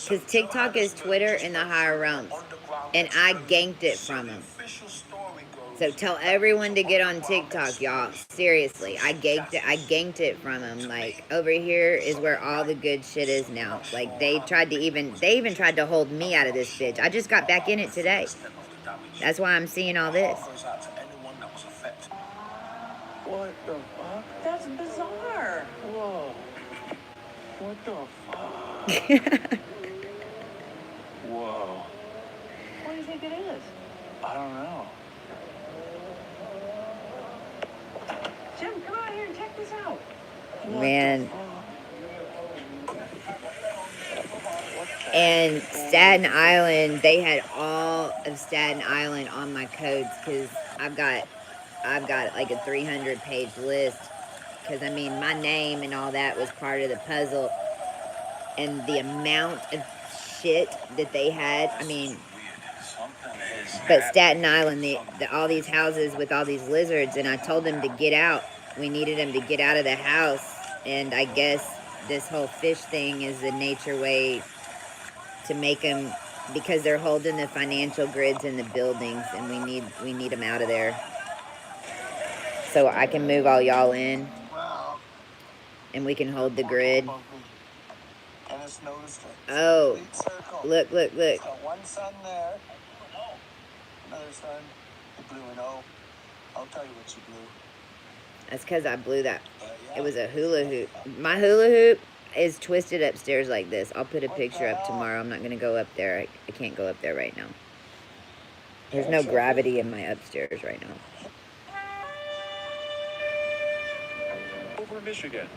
Because TikTok is Twitter in the higher realms. And I ganked it from them. So tell everyone to get on TikTok, y'all. Seriously, I ganked it from them. Like, over here is where all the good shit is now. Like, they even tried to hold me out of this bitch. I just got back in it today. That's why I'm seeing all this.
What the fuck?
That's bizarre.
Whoa. What the fuck? Whoa.
What do you think it is?
I don't know.
Jim, come out here and check this out.
Man. And Staten Island, they had all of Staten Island on my codes, because I've got like a 300-page list, because I mean my name and all that was part of the puzzle, and the amount of shit that they had, I mean. But Staten Island, all these houses with all these lizards, and I told them to get out. We needed them to get out of the house, and I guess this whole fish thing is the nature way to make them, because they're holding the financial grids in the buildings, and we need them out of there. So I can move all y'all in, and we can hold the grid. Oh, look.
One sun there. Another sun. You blew an O. I'll tell you what you blew.
That's because I blew that. It was a hula hoop. My hula hoop, is twisted upstairs like this. I'll put a picture up tomorrow. I'm not going to go up there. I can't go up there right now. There's no gravity in my upstairs right now.
Over Michigan.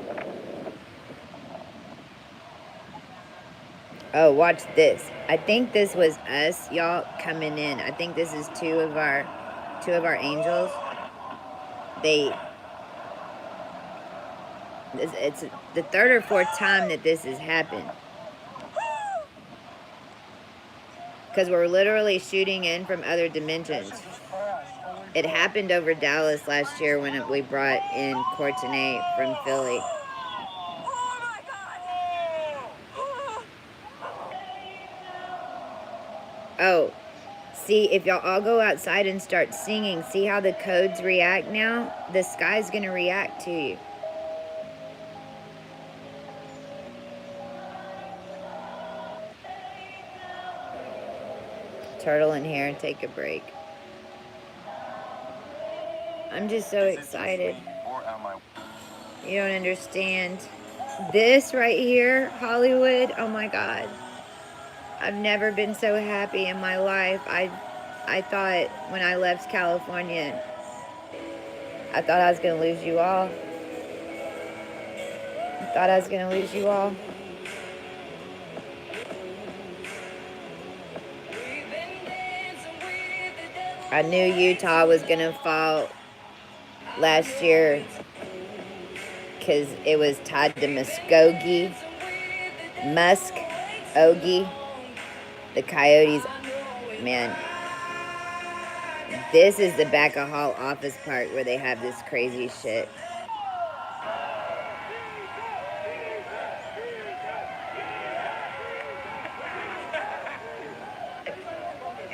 Oh, watch this. I think this was us, y'all, coming in. I think this is two of our angels. It's the third or fourth time that this has happened. Because we're literally shooting in from other dimensions. It happened over Dallas last year when we brought in Courtenay from Philly. Oh, see, if y'all all go outside and start singing, see how the codes react now? The sky's going to react to you. Turtle in here, take a break. I'm just so excited. You don't understand. This right here, Hollywood, oh my God. I've never been so happy in my life. I thought when I left California, I thought I was going to lose you all. I thought I was going to lose you all. I knew Utah was going to fall last year because it was tied to Muskogee, the Coyotes. Man, this is the back of Hall Office Park where they have this crazy shit.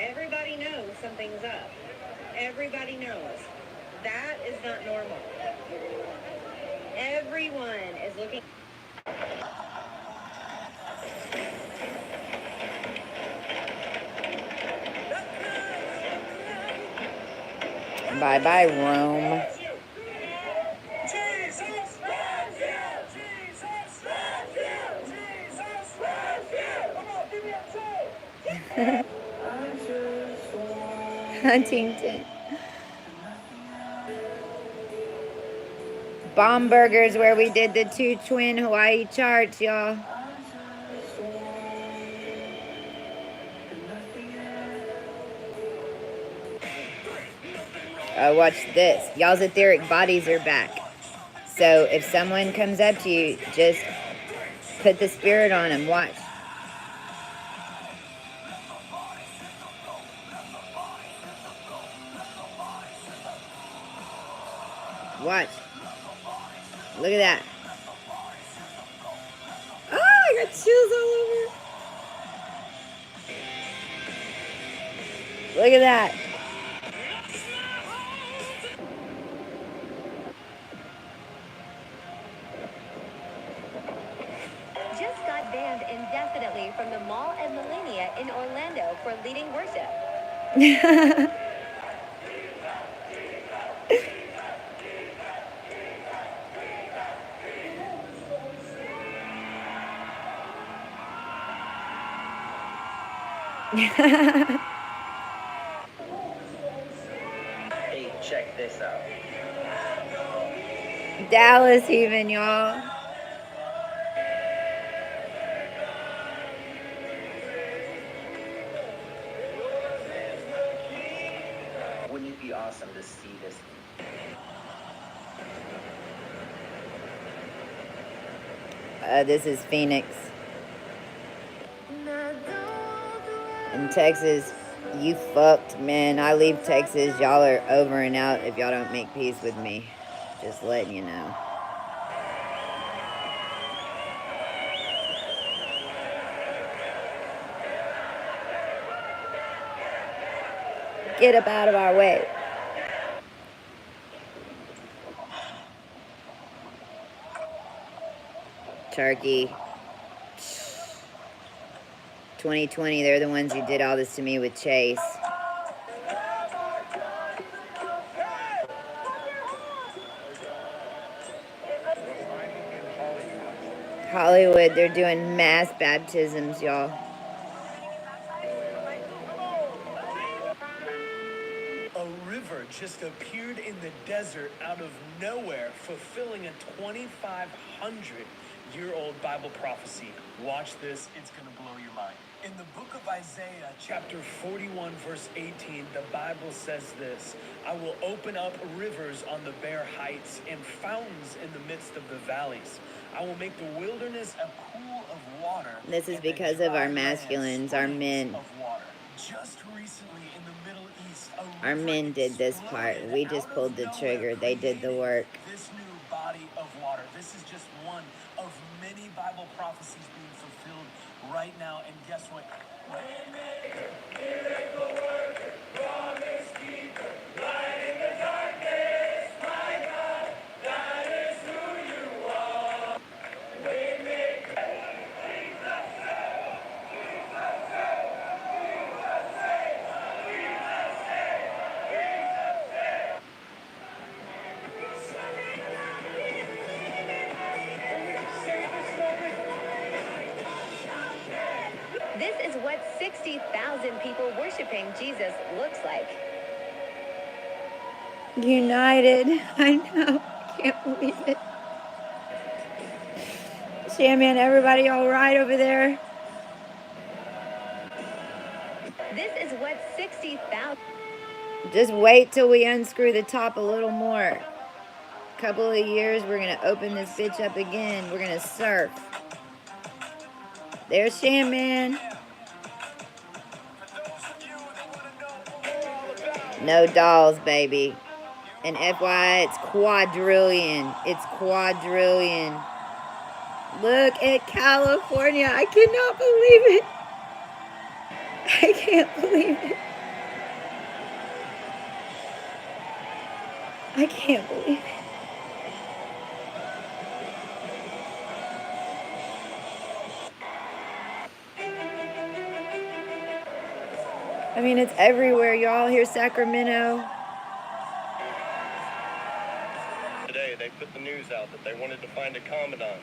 Everybody knows something's up. Everybody knows. That is not normal. Everyone is looking.
Bye-bye, Rome. Huntington. Bomb Burgers, where we did the 2 twin Hawaii charts, y'all. Watch this. Y'all's etheric bodies are back. So if someone comes up to you, just put the spirit on them. Watch. Watch. Look at that. Oh, I got chills all over. Look at that.
Just got banned indefinitely from the Mall at Millenia in Orlando for leading worship.
Hey, check this out.
Dallas even, y'all.
Wouldn't it be awesome to see this?
This is Phoenix. In Texas, you fucked, man. I leave Texas. Y'all are over and out if y'all don't make peace with me. Just letting you know. Get up out of our way. Turkey. 2020, they're the ones who did all this to me with Chase. Hollywood, they're doing mass baptisms, y'all.
A river just appeared in the desert out of nowhere, fulfilling a 2,500-year-old Bible prophecy. Watch this, it's going to blow your mind. In the book of Isaiah, chapter 41, verse 18, the Bible says this: I will open up rivers on the bare heights and fountains in the midst of the valleys. I will make the wilderness a pool of water.
This is because of our masculines, our men.
Of water. Just recently in the Middle East,
our men did this part. We just pulled the trigger. They did the work.
This new body of water. This is just one of many Bible prophecies being fulfilled right now. And guess what?
This is what 60,000 people worshiping Jesus looks like.
United. I know. Can't believe it. Shaman, everybody all right over there?
This is what 60,000...
Just wait till we unscrew the top a little more. Couple of years, we're going to open this bitch up again. We're going to surf. There's Shaman. No dolls, baby. And FYI, it's quadrillion. It's quadrillion. Look at California. I cannot believe it. I can't believe it. I can't believe it. I mean, it's everywhere, y'all. Here's Sacramento.
Today, they put the news out that they wanted to find a commandant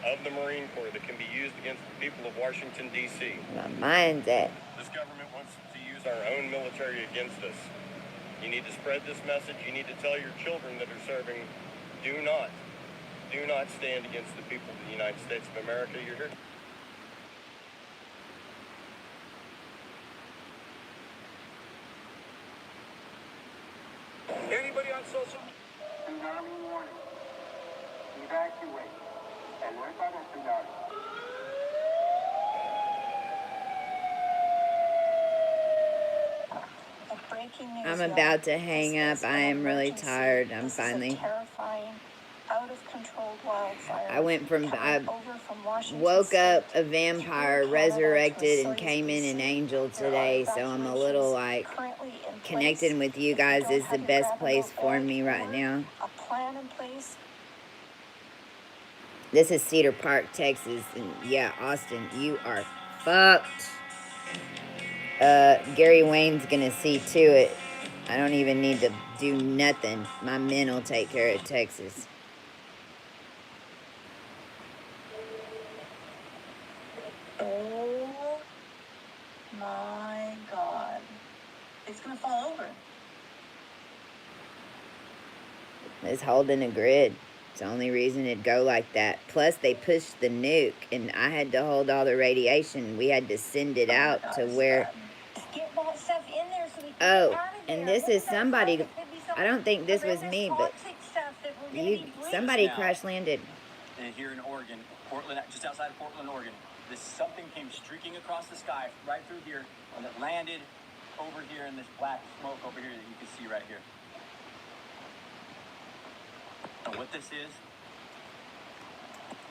of the Marine Corps that can be used against the people of Washington, D.C.
My mind's at.
This government wants to use our own military against us. You need to spread this message. You need to tell your children that are serving, do not stand against the people of the United States of America. You're here.
Anybody on social?
Tsunami warning. Evacuate. Alerta de tsunami.
I'm about to hang up. I am really tired. I'm finally.
Terrifying, out of control wildfire.
I went from. I woke up a vampire, resurrected, and came in an angel today. So I'm a little like connecting with you guys is the best place for me right now.
A plan in place.
This is Cedar Park, Texas, and yeah, Austin, you are fucked. Gary Wayne's gonna see to it. I don't even need to do nothing. My men will take care of Texas.
Oh my God. It's gonna fall over.
It's holding a grid. It's the only reason it'd go like that. Plus, they pushed the nuke, and I had to hold all the radiation. We had to send it out to where...
Get that stuff in there so we can
Oh, and this is somebody... I don't think this was me, but... Somebody crash landed.
And here in Oregon, Portland, just outside of Portland, Oregon, something came streaking across the sky right through here, and it landed over here in this black smoke over here that you can see right here. Know what this is,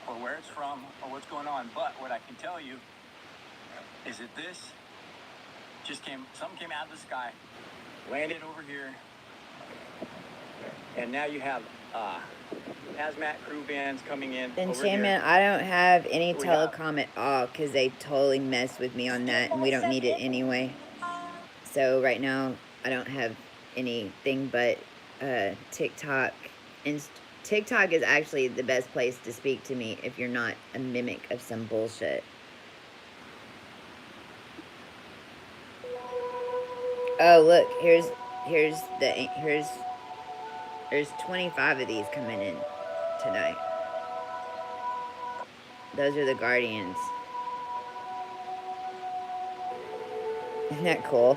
or where it's from, or what's going on, but what I can tell you is that this something came out of the sky, landed over here, and now you have hazmat crew vans coming in.
Enchantment, I don't have any telecom at all because they totally messed with me on that, and we don't need it anyway. So right now, I don't have anything but TikTok, TikTok is actually the best place to speak to me if you're not a mimic of some bullshit. Oh, look, there's 25 of these coming in tonight. Those are the Guardians. Isn't that cool?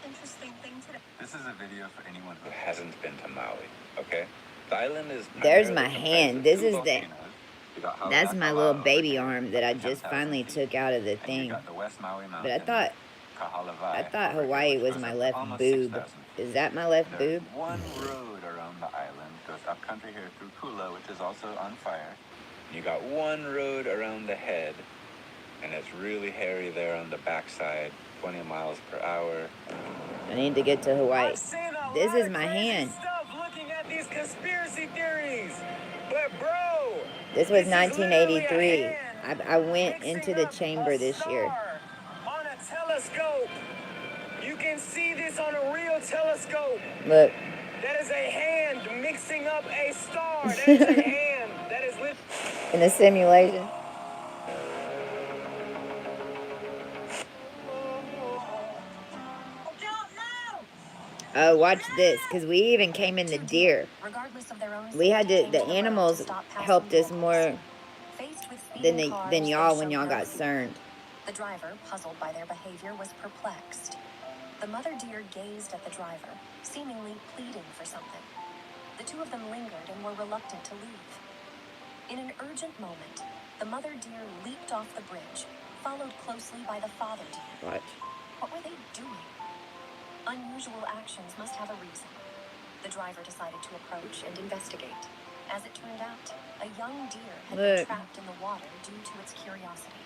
Interesting thing today.
This is a video for anyone who hasn't been to Maui, okay? The island is
There's my hand. This is the... That's my little baby arm that I just finally took out of the thing. But I thought Hawaii was my left boob. Is that my left boob?
One road around the island goes up country here through Kula, which is also on fire. You got one road around the head, and it's really hairy there on the backside, 20 miles per hour.
I need to get to Hawaii. This is my hand.
Looking at these conspiracy theories. But bro,
this was 1983. I went into the chamber this year.
On a telescope. You can see this on a real telescope.
Look.
That is a hand mixing up a star. That is a hand. That is lit.
In a simulation. Oh, watch this, because we even came in the deer. We had to, the animals helped us more than y'all when y'all got cerned.
The driver, puzzled by their behavior, was perplexed. The mother deer gazed at the driver, seemingly pleading for something. The two of them lingered and were reluctant to leave. In an urgent moment, the mother deer leaped off the bridge, followed closely by the father deer. What were they doing? Unusual actions must have a reason. The driver decided to approach and investigate. As it turned out, a young deer had been trapped in the water due to its curiosity.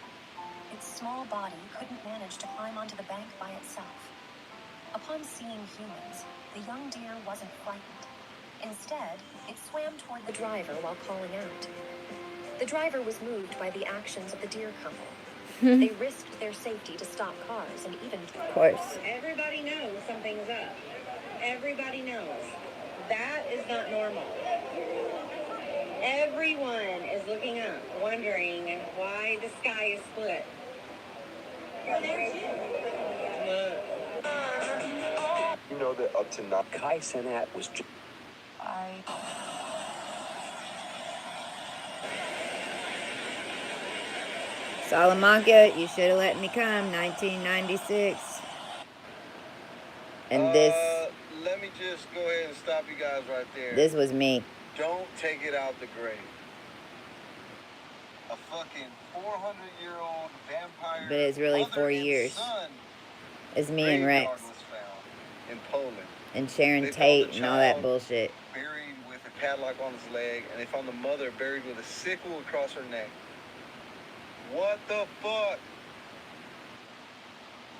Its small body couldn't manage to climb onto the bank by itself. Upon seeing humans, the young deer wasn't frightened. Instead, it swam toward the driver while calling out. The driver was moved by the actions of the deer couple. They risked their safety to stop cars and even...
Of course.
Everybody knows something's up. Everybody knows. That is not normal. Everyone is looking up, wondering why the sky is split.
You know that up to now,
Kai Cenat was...
Salamanca, you should have let me come, 1996. And this...
let me just go ahead and stop you guys right there.
This was me.
Don't take it out the grave. A fucking 400-year-old vampire...
But it's really 4 years. It's me and Rex.
Was found in Poland.
And Sharon Tate and all that bullshit.
Buried with a padlock on his leg, and they found the mother buried with a sickle across her neck. What the fuck?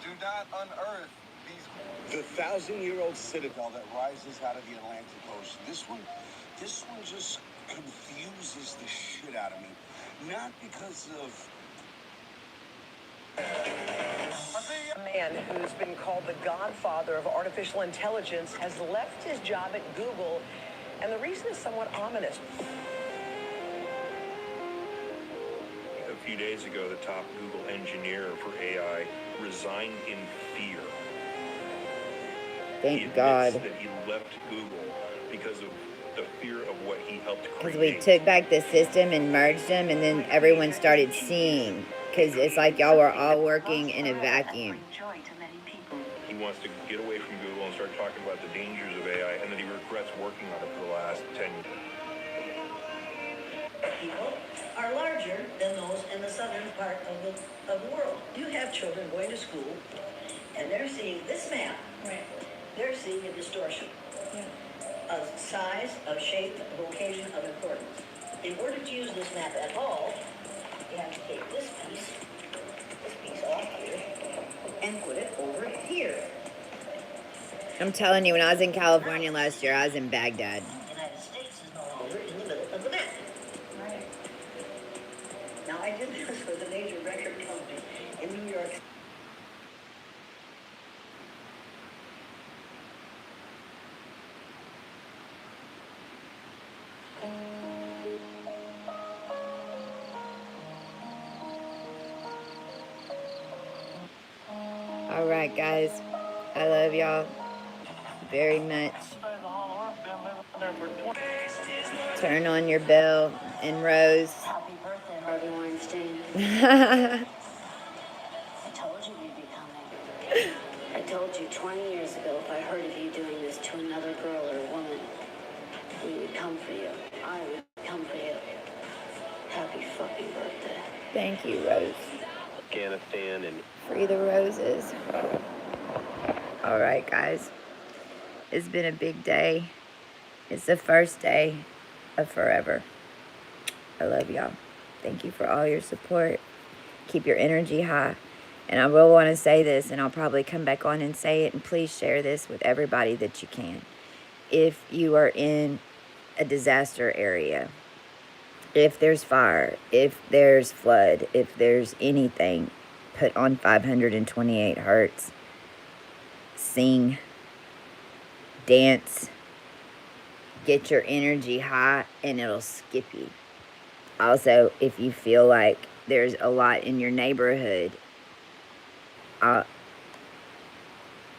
Do not unearth these...
The 1,000-year-old citadel that rises out of the Atlantic Ocean. This one just confuses the shit out of me. Not because of...
A man who's been called the godfather of artificial intelligence has left his job at Google, and the reason is somewhat ominous.
A few days ago, the top Google engineer for AI resigned in fear.
Thank God.
That he left Google because of the fear of what he helped create.
Because we took back the system and merged them, and then everyone started seeing. Because it's like y'all were all working in a vacuum.
He wants to get away from Google and start talking about the dangers of AI, and that he regrets working on it for the last 10 years.
People are larger than those in the southern part of the world. You have children going to school, and they're seeing this map. Right. They're seeing a distortion of size, of shape, of location, of importance. In order to use this map at all, you have to take this piece off here, and put it over here.
I'm telling you, when I was in California last year, I was in Baghdad.
The United States is no longer in the middle of the map. Right. Now, I did this with a major record company in New York.
Alright, guys. I love y'all very much. Turn on your bell and Rose.
Happy birthday, Harvey Weinstein. I told you you'd be coming. I told you 20 years ago if I heard of you doing this to another girl or woman, we would come for you. I would come for you. Happy fucking birthday.
Thank you, Rose.
Afghanistan and
Free the roses. Alright, guys. It's been a big day. It's the first day of forever. I love y'all. Thank you for all your support. Keep your energy high. And I will want to say this, and I'll probably come back on and say it, and please share this with everybody that you can. If you are in a disaster area, if there's fire, if there's flood, if there's anything, put on 528 hertz. Sing. Dance. Get your energy high, and it'll skip you. Also, if you feel like there's a lot in your neighborhood,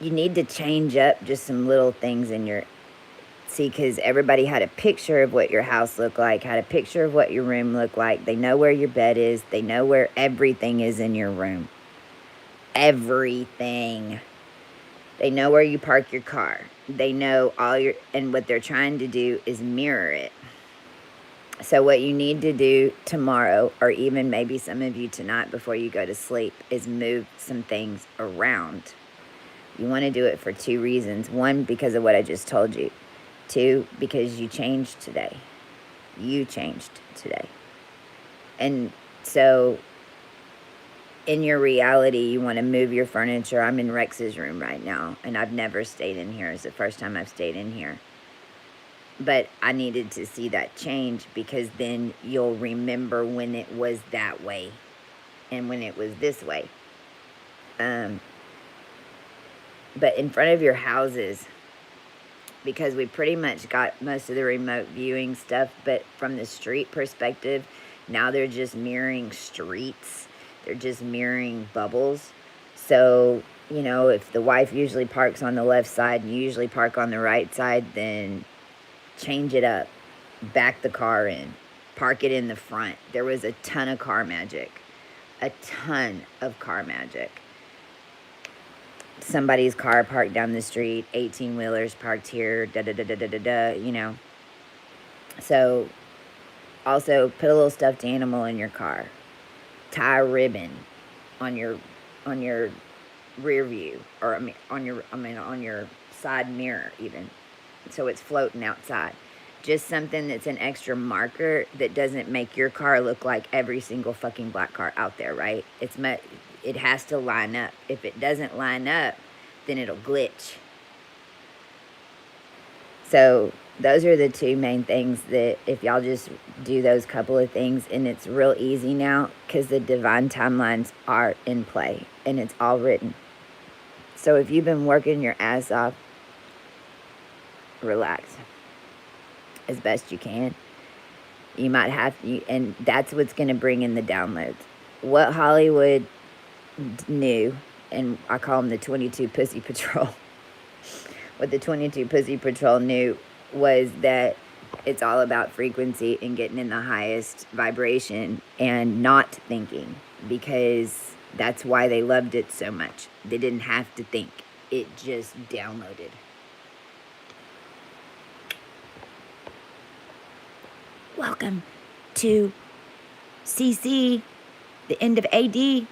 you need to change up just some little things in your... See, because everybody had a picture of what your house looked like, had a picture of what your room looked like. They know where your bed is. They know where everything is in your room. Everything. They know where you park your car. They know all your... And what they're trying to do is mirror it. So what you need to do tomorrow, or even maybe some of you tonight before you go to sleep, is move some things around. You want to do it for 2 reasons. 1, because of what I just told you. 2, because you changed today. You changed today. And so in your reality, you want to move your furniture. I'm in Rex's room right now, and I've never stayed in here. It's the first time I've stayed in here. But I needed to see that change, because then you'll remember when it was that way and when it was this way. But in front of your houses, because we pretty much got most of the remote viewing stuff, but from the street perspective, now they're just mirroring streets. They're just mirroring bubbles. So, you know, if the wife usually parks on the left side and you usually park on the right side, then change it up. Back the car in. Park it in the front. There was a ton of car magic. A ton of car magic. Somebody's car parked down the street. 18-wheelers parked here. Da-da-da-da-da-da, you know. So, also, put a little stuffed animal in your car. Tie a ribbon on your rear view. Or, on your side mirror, even. So it's floating outside. Just something that's an extra marker that doesn't make your car look like every single fucking black car out there, right? It has to line up. If it doesn't line up, then it'll glitch. So those are the 2 main things that if y'all just do those couple of things, and it's real easy now because the divine timelines are in play and it's all written. So if you've been working your ass off, relax as best you can. You might have to, and that's what's going to bring in the downloads. What Hollywood knew, and I call them the 22 Pussy Patrol. What the 22 Pussy Patrol knew was that it's all about frequency and getting in the highest vibration and not thinking, because that's why they loved it so much. They didn't have to think. It just downloaded. Welcome to CC, the end of AD.